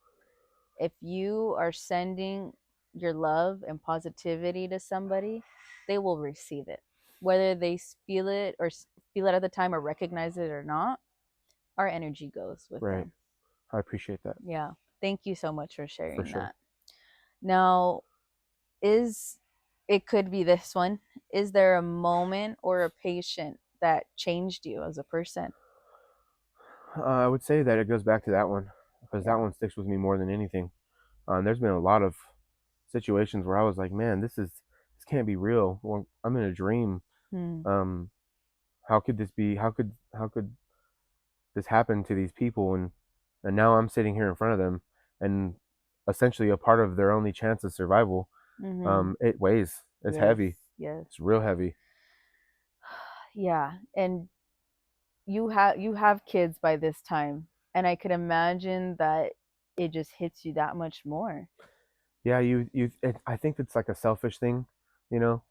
if you are sending your love and positivity to somebody, they will receive it. Whether they feel it or feel it at the time or recognize it or not, our energy goes with Right. them. I appreciate that. Yeah. Thank you so much for For sharing sure. that. Now, is it could be this one. Is there a moment or a patient that changed you as a person? I would say that it goes back to that one, because that Yeah. one sticks with me more than anything. There's been a lot of situations where I was like, man, this can't be real. Or I'm in a dream. Hmm. Um, how could this be? How could this happen to these people? And now I'm sitting here in front of them, and essentially a part of their only chance of survival. Mm-hmm. It weighs. It's Yes. heavy. Yes. It's real heavy. Yeah. And you have kids by this time, and I could imagine that it just hits you that much more. Yeah, I think it's like a selfish thing,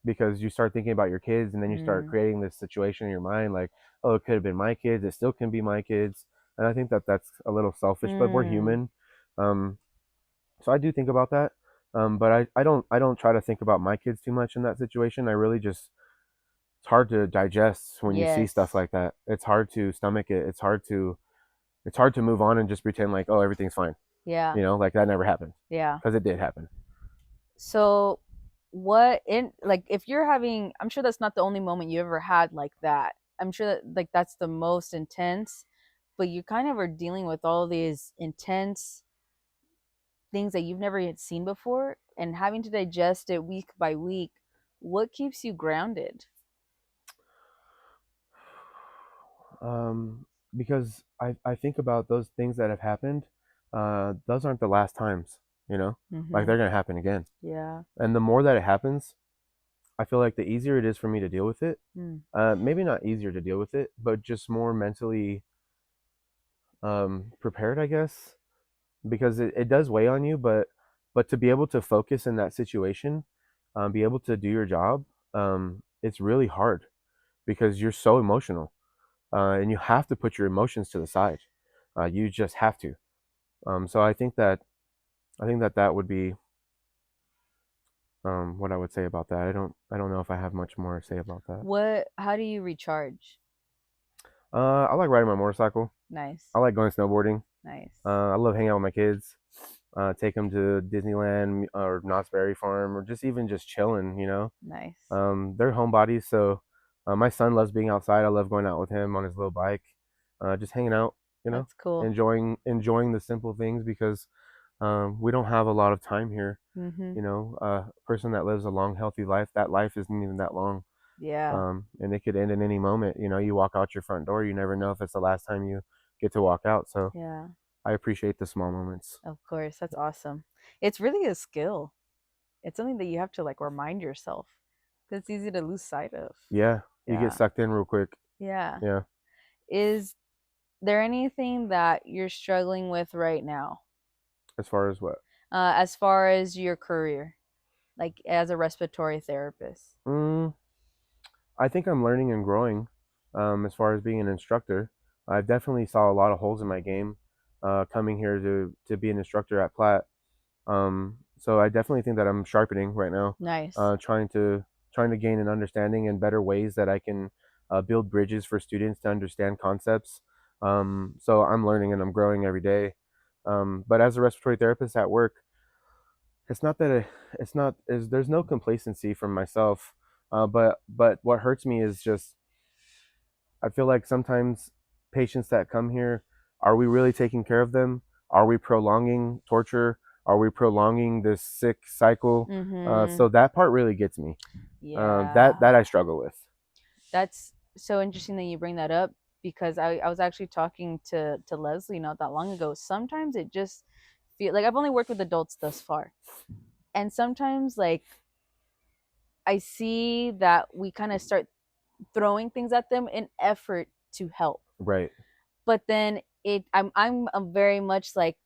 because you start thinking about your kids, and then you start Mm. creating this situation in your mind, like, oh, it could have been my kids. It still can be my kids. and I think that that's a little selfish, but we're Mm, human. Um, so I do think about that. But I don't try to think about my kids too much in that situation. I really just it's hard to digest when you see stuff yes. like that. It's hard to stomach it. It's hard to move on and just pretend like, oh, everything's fine. Yeah. Like that never happened, Yeah. because it did happen. So what in like if you're having, I'm sure that's not the only moment you ever had like that. I'm sure that like that's the most intense, but you kind of are dealing with all these intense things that you've never yet seen before and having to digest it week by week. What keeps you grounded? Um, because I think about those things that have happened. Those aren't the last times, like Mm-hmm. they're gonna happen again. Yeah. And the more that it happens, I feel like the easier it is for me to deal with it. Mm. Maybe not easier to deal with it, but just more mentally prepared, I guess, because it does weigh on you. But to be able to focus in that situation, be able to do your job, it's really hard because you're so emotional, and you have to put your emotions to the side. You just have to. So I think that that would be what I would say about that. I don't know if I have much more to say about that. How do you recharge? I like riding my motorcycle. Nice. I like going snowboarding. Nice. I love hanging out with my kids. Take them to Disneyland or Knott's Berry Farm, or just even just chilling. Nice. They're homebodies, so my son loves being outside. I love going out with him on his little bike, just hanging out. That's cool. Enjoying the simple things, because we don't have a lot of time here. Mm-hmm. A person that lives a long, healthy life, that life isn't even that long. Yeah. And it could end in any moment. You walk out your front door, you never know if it's the last time you get to walk out. So Yeah. I appreciate the small moments. Of course. That's awesome. It's really a skill. It's something that you have to like remind yourself because it's easy to lose sight of. Yeah, you get Yeah. sucked in real quick. Yeah. Yeah, Is there anything that you're struggling with right now, as far as what? as far as your career, like as a respiratory therapist? Mm, I think I'm learning and growing, as far as being an instructor. I've definitely saw a lot of holes in my game, coming here to be an instructor at Platt. So I definitely think that I'm sharpening right now, Nice. trying to gain an understanding and better ways that I can build bridges for students to understand concepts. So I'm learning and I'm growing every day. But as a respiratory therapist at work, it's not that it's not is there's no complacency from myself. But what hurts me is just I feel like sometimes patients that come here, are we really taking care of them? Are we prolonging torture? Are we prolonging this sick cycle? Mm-hmm. So that part really gets me. That Yeah. I struggle with. That's so interesting that you bring that up because I was actually talking to Leslie not that long ago. Sometimes it just feel like I've only worked with adults thus far. And sometimes like I see that we kind of start throwing things at them in effort to help. Right, But then I'm a very much like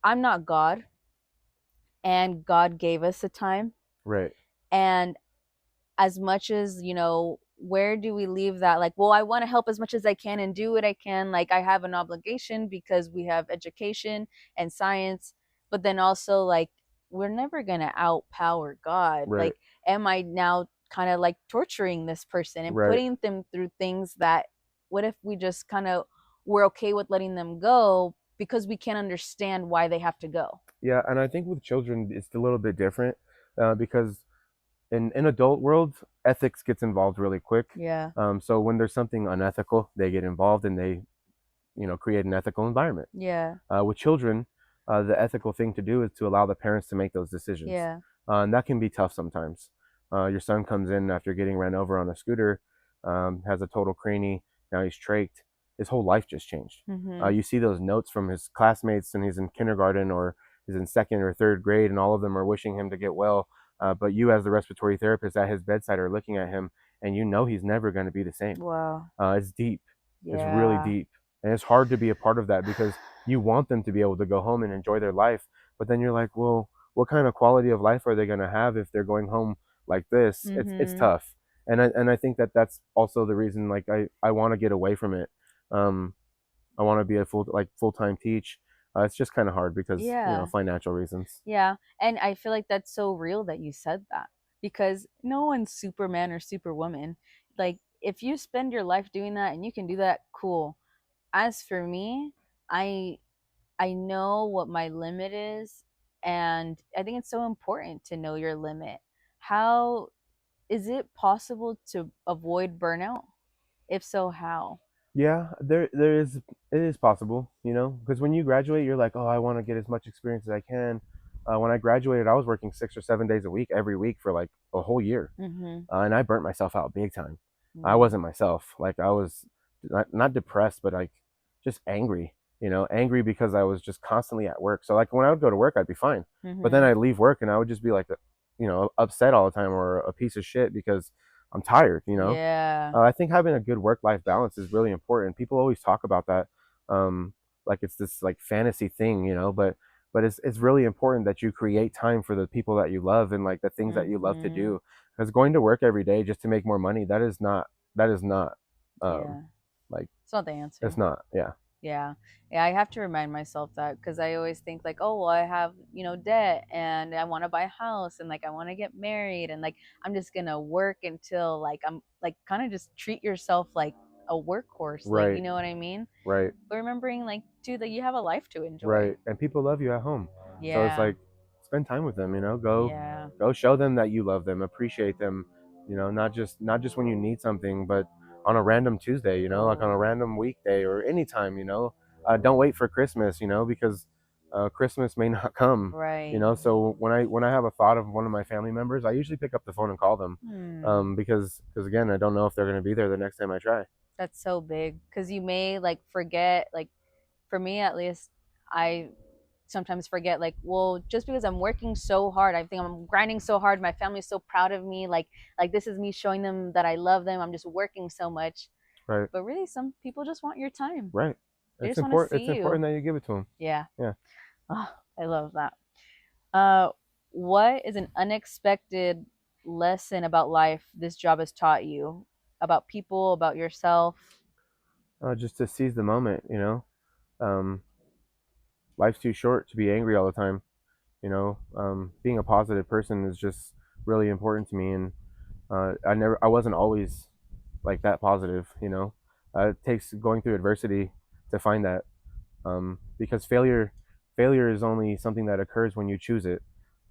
I'm not God and God gave us a time right, and as much as where do we leave that like well I want to help as much as I can and do what I can like I have an obligation because we have education and science but then also like we're never going to outpower God right, like am I now kind of like torturing this person and right. putting them through things that what if we just kind of we're okay with letting them go because we can't understand why they have to go. Yeah, and I think with children it's a little bit different, because in adult world, ethics gets involved really quick. Yeah. So when there's something unethical, they get involved and they create an ethical environment. Yeah. With children, the ethical thing to do is to allow the parents to make those decisions, Yeah. and that can be tough sometimes. Your son comes in after getting ran over on a scooter, has a total cranny. Now he's trached. His whole life just changed. Mhm. You see those notes from his classmates, and he's in kindergarten or he's in second or third grade, and all of them are wishing him to get well. But you, as the respiratory therapist at his bedside, are looking at him, and he's never going to be the same. Wow. It's deep. It's really Yeah. deep, and it's hard to be a part of that because you want them to be able to go home and enjoy their life, but then you're like, well, what kind of quality of life are they going to have if they're going home like this? It's Mhm. tough, and I think that that's also the reason. Like I want to get away from it. Um, I want to be a full-time teach. It's just kind of hard because Yeah. financial reasons. Yeah. And I feel like that's so real that you said that because no one's Superman or Superwoman. Like, if you spend your life doing that and you can do that, cool. As for me, I I know what my limit is, and I think it's so important to know your limit. How is it possible to avoid burnout? If so, how? Yeah, there is it is possible, because when you graduate, you're like, oh, I want to get as much experience as I can. When I graduated, I was working 6 or 7 days a week every week for like a whole year, Mm-hmm. and I burnt myself out big time. I Mm. wasn't myself. Like I was not depressed, but like just angry. Angry because I was just constantly at work. So like when I would go to work, I'd be fine, but then Mm-hmm. I'd leave work and I would just be like, upset all the time or a piece of shit because I'm tired. Yeah. I think having a good work-life balance is really important. People always talk about that, um, like it's this like fantasy thing, but it's really important that you create time for the people that you love and like the things that you love to Mm-hmm. do. Because going to work every day just to make more money, that is not, um, Yeah. like It's not the answer. it's not. Yeah, Yeah. Yeah, I have to remind myself that because I always think like, oh, well, I have, debt and I want to buy a house and like I want to get married and like I'm just gonna work until like I'm like kind of just treat yourself like a workhorse, like you right, know what I mean? right. But remembering like too that you have a life to enjoy. Right. And people love you at home. So it's Yeah. like spend time with them, go Yeah. go show them that you love them, appreciate them, not just when you need something, but on a random Tuesday, like on a random weekday or anytime, don't wait for Christmas, because Christmas may not come, Right. So when I have a thought of one of my family members, I usually pick up the phone and call them, Hmm. because again, I don't know if they're going to be there the next time I try. That's so big because you may like forget, like for me at least, I sometimes forget like, well, just because I'm working so hard, I think I'm grinding so hard, my family's so proud of me, like this is me showing them that I love them, I'm just working so much. Right. But really some people just want your time. Right. They It's just want to important. It's see you. important that you give it to them. Yeah. Yeah. Oh, I love that. uh what is an unexpected lesson about life this job has taught you, about people, about yourself? Just to seize the moment. Um, life's too short to be angry all the time. Being a positive person is just really important to me, and I wasn't always like that positive. It takes going through adversity to find that, because failure is only something that occurs when you choose it.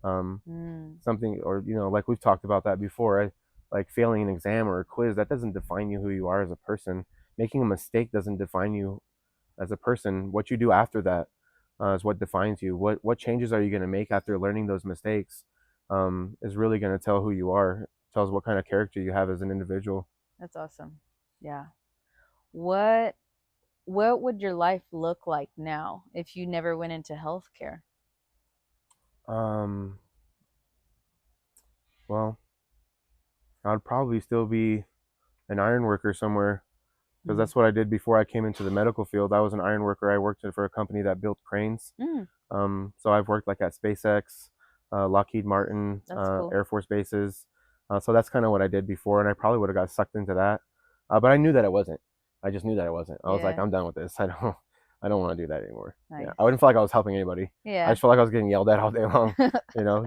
Um, Mm, something, or like we've talked about that before. Like failing an exam or a quiz, that doesn't define you who you are as a person. Making a mistake doesn't define you as a person. What you do after that is what defines you. What changes are you going to make after learning those mistakes, is really going to tell who you are. It tells what kind of character you have as an individual. that's awesome. Yeah. what what would your life look like now if you never went into healthcare? Um, well, I'd probably still be an iron worker somewhere, because Mm. that's what I did before I came into the medical field. I was an iron worker. I worked for a company that built cranes. Mm, So I've worked like at SpaceX, Lockheed Martin, that's cool. Air Force bases. So that's kind of what I did before, and I probably would have got sucked into that. But I knew that it wasn't. I just knew that it wasn't. I was like, Yeah. I'm done with this. I don't want to do that anymore. Yeah, I Nice. wouldn't feel like I was helping anybody. I Yeah. just felt like I was getting yelled at all day long.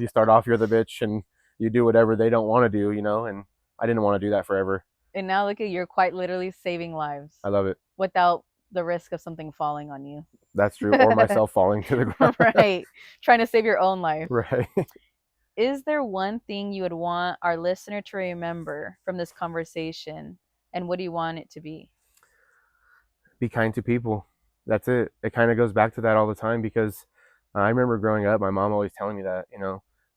You start off, you're the bitch, and you do whatever they don't want to do. And I didn't want to do that forever. And now look at, you're quite literally saving I lives love it. without the risk of something falling on you. That's true. Or myself falling to the ground. Right. Trying to save your own life. Right. Is there one thing you would want our listener to remember from this conversation? And what do you want it to be? Be kind to people. That's it. It kind of goes back to that all the time, because I remember growing up, my mom always telling me that,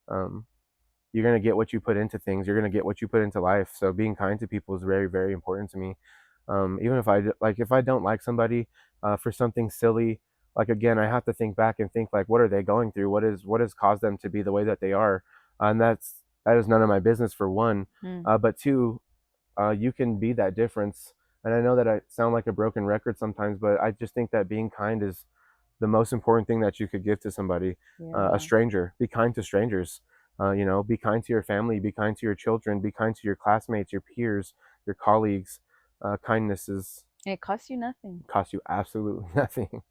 um, you're going to get what you put into things. You're going to get what you put into life. So being kind to people is very, very important to me. Even if I don't like somebody for something silly, like again, I have to think back and think like, what are they going through? What has caused them to be the way that they are? And that is none of my business, for one. Hmm. But two, you can be that difference. And I know that I sound like a broken record sometimes, but I just think that being kind is the most important thing that you could give to somebody, a Yeah. stranger. Be kind to strangers. Be kind to your family. Be kind to your children. Be kind to your classmates, your peers, your colleagues. Kindness is. And it costs you nothing. It costs you absolutely nothing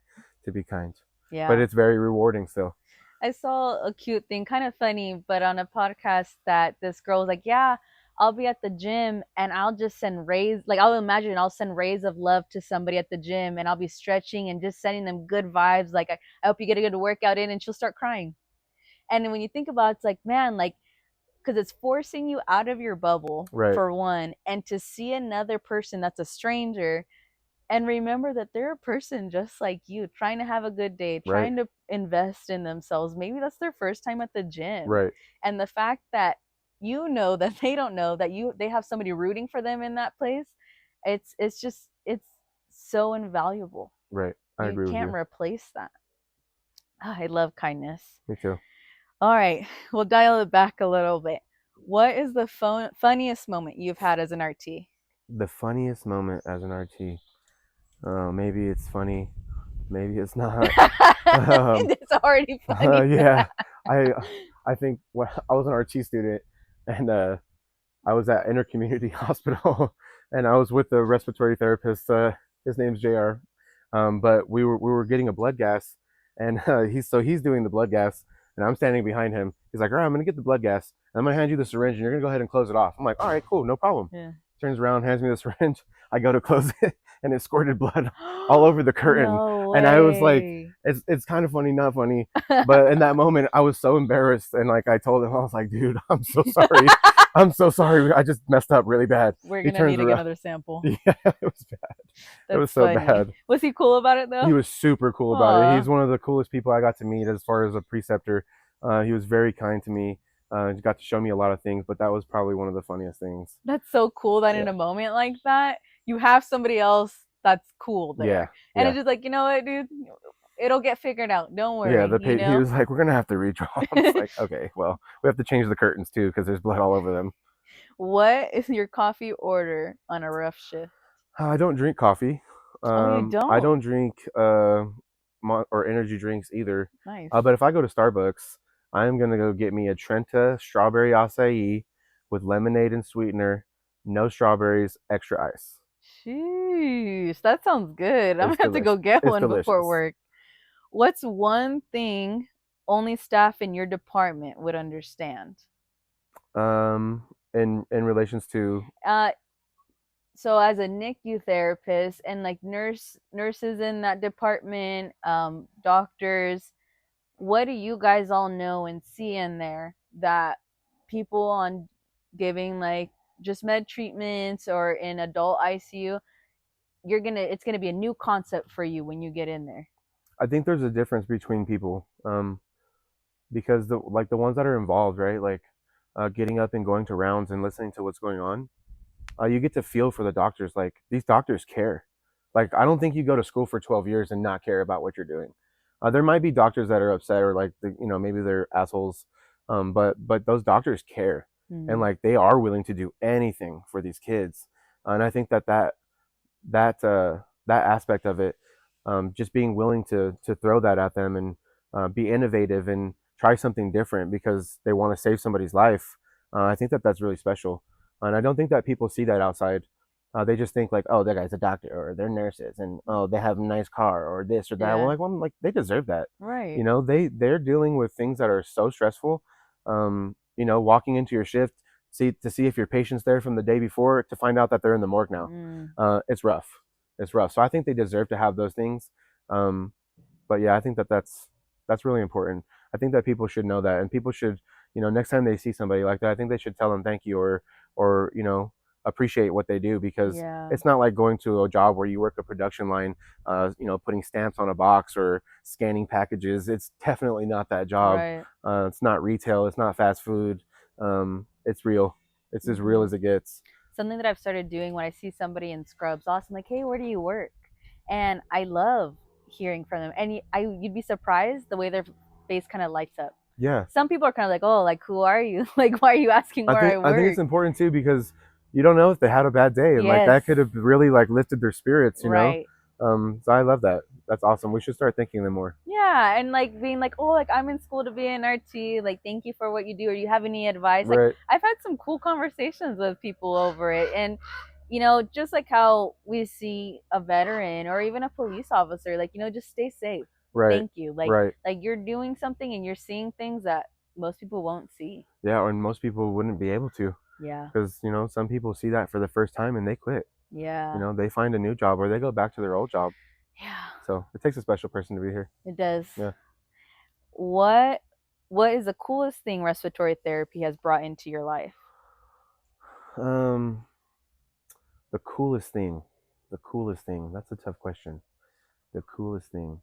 to be kind, but Yeah. it's very rewarding still. I saw a cute thing, kind of funny, but on a podcast that this girl was like, "Yeah, I'll be at the gym and I'll just send rays, like I'll imagine I'll send rays of love to somebody at the gym and I'll be stretching and just sending them good vibes. Like, I hope you get a good workout in," and she'll start crying. And then when you think about it, it's like, man, like, because it's forcing you out of your bubble, Right, for one, and to see another person that's a stranger and remember that they're a person just like you, trying to have a good day, right, trying to invest in themselves. Maybe that's their first time at the gym. right, And the fact that you know that they don't know that they have somebody rooting for them in that place, it's just it's so invaluable. right. I You agree with can't you. replace that. I love kindness. Me too. All right, we'll dial it back a little bit. What is the funniest moment you've had as an RT? The funniest moment as an RT. Maybe it's funny, maybe it's not. Um, It's already funny. yeah, I I think well, I was an RT student, and I was at Intercommunity Hospital, and I was with the respiratory therapist. His name's Jr. But we were getting a blood gas, and he's doing the blood gas, and I'm standing behind him. He's like, "All right, I'm gonna get the blood gas, and I'm gonna hand you the syringe, and you're gonna go ahead and close it off." I'm like, "All right, cool, no problem." Yeah. Turns around, hands me the syringe. I go to close it, and it squirted blood all over the curtain. No And I was like, way. it's kind of funny, not funny. But in that moment, I was so embarrassed, and like I told him, I was like, dude, I'm so sorry. I'm so sorry. I just messed up really bad. We're He gonna turns need to get around. another sample. Yeah, it was bad. It That's was so funny. bad. Was he cool about it though? He was super cool about it. Aw, He's one of the coolest people I got to meet as far as a preceptor. He was very kind to me. He got to show me a lot of things, but that was probably one of the funniest things. that's so cool that in Yeah, a moment like that, you have somebody else that's cool yeah, there. And yeah, it's just like, you know what, dude? It'll get figured out. Don't yeah. worry, you He know? was like, "We're gonna have to redraw." I'm just like, "Okay, well, we have to change the curtains too because there's blood all over them." What is your coffee order on a rough shift? I don't drink coffee. Oh, you I don't? don't drink or energy drinks either. Nice. But if I go to Starbucks, I am gonna go get me a Trenta strawberry acai with lemonade and sweetener, no strawberries, extra ice. Sheesh, that sounds good. I'm It's gonna have to go delicious. get It's one before delicious. work. What's one thing only staff in your department would understand? In relations to, Uh, so as a NICU therapist and like nurses in that department, doctors, what do you guys all know and see in there that people on giving like just med treatments or in adult ICU, it's gonna be a new concept for you when you get in there. I think there's a difference between people. Because the ones that are involved, right? Like, getting up and going to rounds and listening to what's going on, you get to feel for the doctors. Like these doctors care. Like I don't think you go to school for 12 years and not care about what you're doing. There might be doctors that are upset or like maybe they're assholes, but those doctors care and Mm. like they are willing to do anything for these kids. And I think that aspect of it, just being willing to throw that at them and be innovative and try something different because they want to save somebody's life. I think that that's really special, and I don't think that people see that outside. They just think like, oh, that guy's a doctor or they're nurses, and oh, they have a nice car or this or that. Yeah. Well, like they deserve that. Right. They're dealing with things that are so stressful. Walking into your shift, see if your patient's there from the day before to find out that they're in the morgue now. Mm. It's rough. It's rough. So I think they deserve to have those things. Um, but yeah, I think that that's really important. I think that people should know that, and people should, next time they see somebody like that, I think they should tell them thank you or appreciate what they do because Yeah. it's not like going to a job where you work a production line, putting stamps on a box or scanning packages. It's definitely not that job. Right. It's not retail. It's not fast food. It's real. It's as real Hmm. as it gets. Something that I've started doing when I see somebody in scrubs, awesome, like, hey, where do you work? And I love hearing from them. And you'd be surprised the way their face kind of lights up. Yeah. Some people are kind of like, oh, like, who are you? Like, why are you asking I where think I I think it's work? important too because you don't know if they had a bad day and like Yes. that could have really like lifted their spirits. Right. So I love that. That's awesome. We should start thanking them more. Yeah, and like being like, oh, like I'm in school to be an RT. Like, thank you for what you do. Or you have any advice? Like, Right. I've had some cool conversations with people over it, and just like how we see a veteran or even a police officer, like, just stay safe. Right. Thank you. Right. Like you're doing something and you're seeing things that most people won't see. Yeah, and most people wouldn't be able to, Yeah. because some people see that for the first time and they quit. Yeah. They find a new job or they go back to their old job. Yeah. So it takes a special person to be here. It does. Yeah. What what is the coolest thing respiratory therapy has brought into your life? Um, the coolest thing, the coolest thing. That's a tough question. The coolest thing.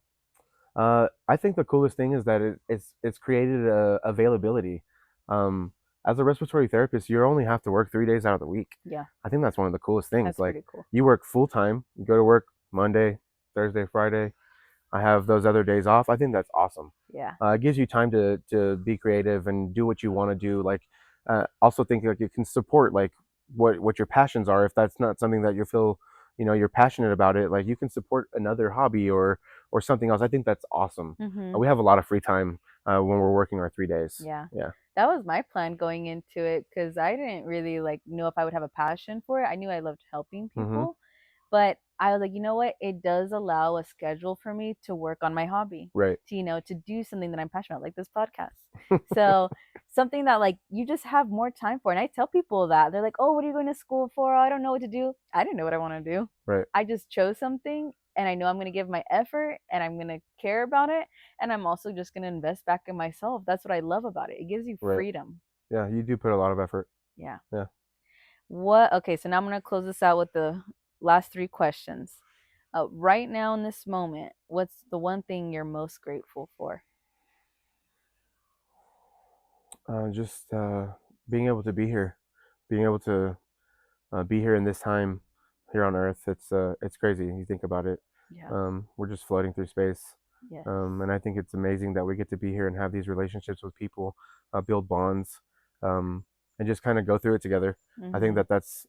I think the coolest thing is that it's created availability. Um, as a respiratory therapist, you only have to work 3 days out of the week. Yeah. I think that's one of the coolest things. That's Like, pretty cool. you work full time. You go to work Monday, Thursday, Friday. I have those other days off. I think that's awesome. Yeah. It gives you time to be creative and do what you want to do. Like, also think like you can support like what your passions are. If that's not something that you feel you're passionate about it, like you can support another hobby or something else. I think that's awesome. Mhm. We have a lot of free time when we're working our 3 days. Yeah. Yeah. That was my plan going into it because I didn't really like know if I would have a passion for it. I knew I loved helping Mm-hmm. people, but I was like, you know what? It does allow a schedule for me to work on my hobby, Right. to do something that I'm passionate about, like this podcast. So something that like you just have more time for. And I tell people that they're like, oh, what are you going to school for? I don't know what to do. I didn't know what I want to do. Right. I just chose something and I know I'm going to give my effort and I'm going to care about it. And I'm also just going to invest back in myself. That's what I love about it. It gives you Right. freedom. Yeah, you do put a lot of effort. Yeah. Yeah. Okay, so now I'm going to close this out with the last three questions. Right now in this moment, what's the one thing you're most grateful for? Just being able to be here, being able to be here in this time here on Earth. It's crazy. You think about it. Yeah. We're just floating through space, Yes. and I think it's amazing that we get to be here and have these relationships with people, build bonds, um, and just kind of go through it together. I think Mm-hmm. that that's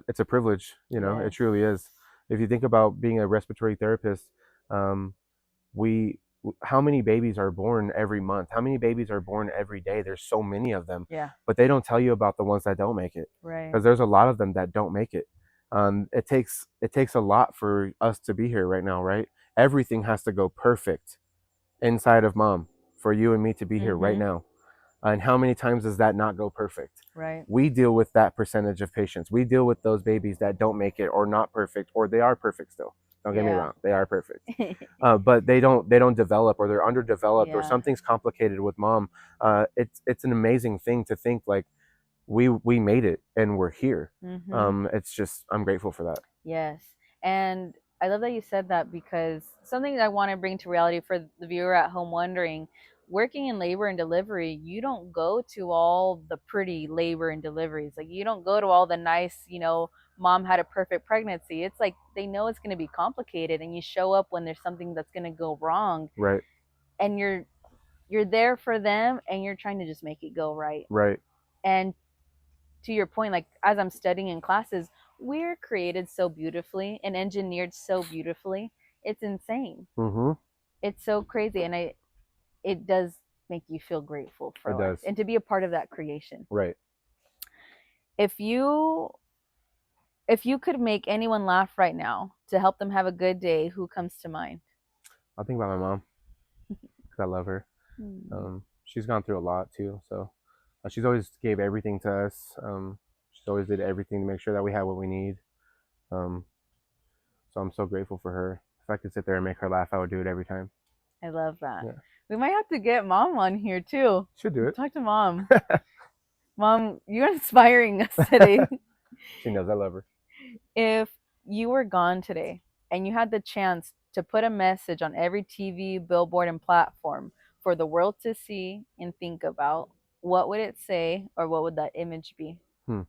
it's a privilege. It Yes. truly is. If you think about being a respiratory therapist, um, we how many babies are born every month? How many babies are born every day? There's so many of them, Yeah. but they don't tell you about the ones that don't make it, Right. because there's a lot of them that don't make it. It takes a lot for us to be here right now, right? Everything has to go perfect inside of mom for you and me to be here right Mm-hmm. now. And how many times does that not go perfect? Right. We deal with that percentage of patients. We deal with those babies that don't make it or not perfect, or they are perfect still. Don't get me Yeah. wrong, they are perfect. But they don't develop, or they're underdeveloped, or Yeah. something's complicated with mom. It's an amazing thing to think like we made it and we're here. Mm-hmm. It's just, I'm grateful for that. Yes. And I love that you said that because something that I want to bring to reality for the viewer at home wondering, working in labor and delivery, you don't go to all the pretty labor and deliveries. Like you don't go to all the nice, mom had a perfect pregnancy. It's like they know it's going to be complicated and you show up when there's something that's going to go wrong Right. and you're there for them and you're trying to just make it go right. Right. And to your point, like as I'm studying in classes, we're created so beautifully and engineered so beautifully. It's insane. Mm-hmm. It's so crazy, and it does make you feel grateful for It life does. and to be a part of that creation. Right. If you could make anyone laugh right now to help them have a good day, who comes to mind? I think about my mom because I love her. Hmm. She's gone through a lot too, so she's always gave everything to us. She's always did everything to make sure that we had what we need. Um, so I'm so grateful for her. If I could sit there and make her laugh, I would do it every time. I love that. Yeah, We might have to get mom on here too. should do it. Talk to mom. Mom, you're inspiring us today. She knows I love her. If you were gone today and you had the chance to put a message on every TV, billboard, and platform for the world to see and think about, what would it say or what would that image be? Hmm.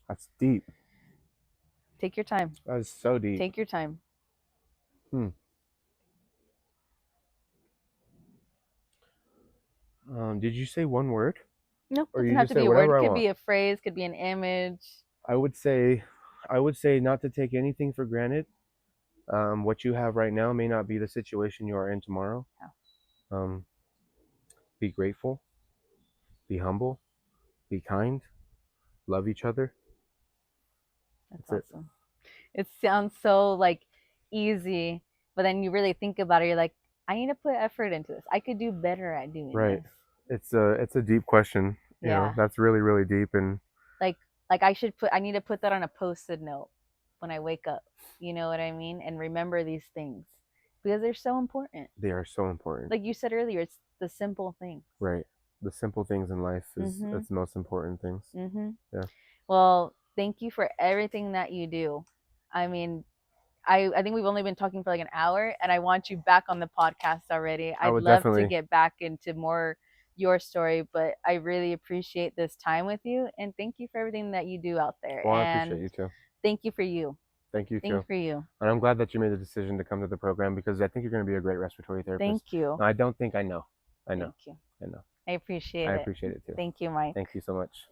That's deep. Take your time. That is so deep. Take your time. Hmm. Did you say one word, No, or doesn't you have just to say be a word. whatever It I could want? be a phrase, could be an image. I would say, not to take anything for granted. What you have right now may not be the situation you are in tomorrow. Yeah, Um, be grateful, be humble, be kind, love each other. that's That's it. awesome. It sounds so like easy, but then you really think about it, you're like, I need to put effort into this. I could do better at doing Right. this. It's a deep question. Yeah. That's really really deep, and Like I need to put that on a post-it note when I wake up. You know what I mean? And remember these things because they're so important. they are so important. Like you said earlier, it's the simple things. Right. The simple things in life is Mhm. it's the most important things. Mhm. Yeah. Well, thank you for everything that you do. I mean, I think we've only been talking for like an hour, and I want you back on the podcast already. I I'd would love to definitely. get back into more your story, but I really appreciate this time with you, and thank you for everything that you do out there. Well, I appreciate And you too. thank you for you. Thank you Thank you too. for you. And I'm glad that you made the decision to come to the program because I think you're going to be a great respiratory therapist. Thank you. No, I don't think I know. I know. Thank you. I know. I I appreciate it. appreciate it too. Thank you, Mike. Thank you so much.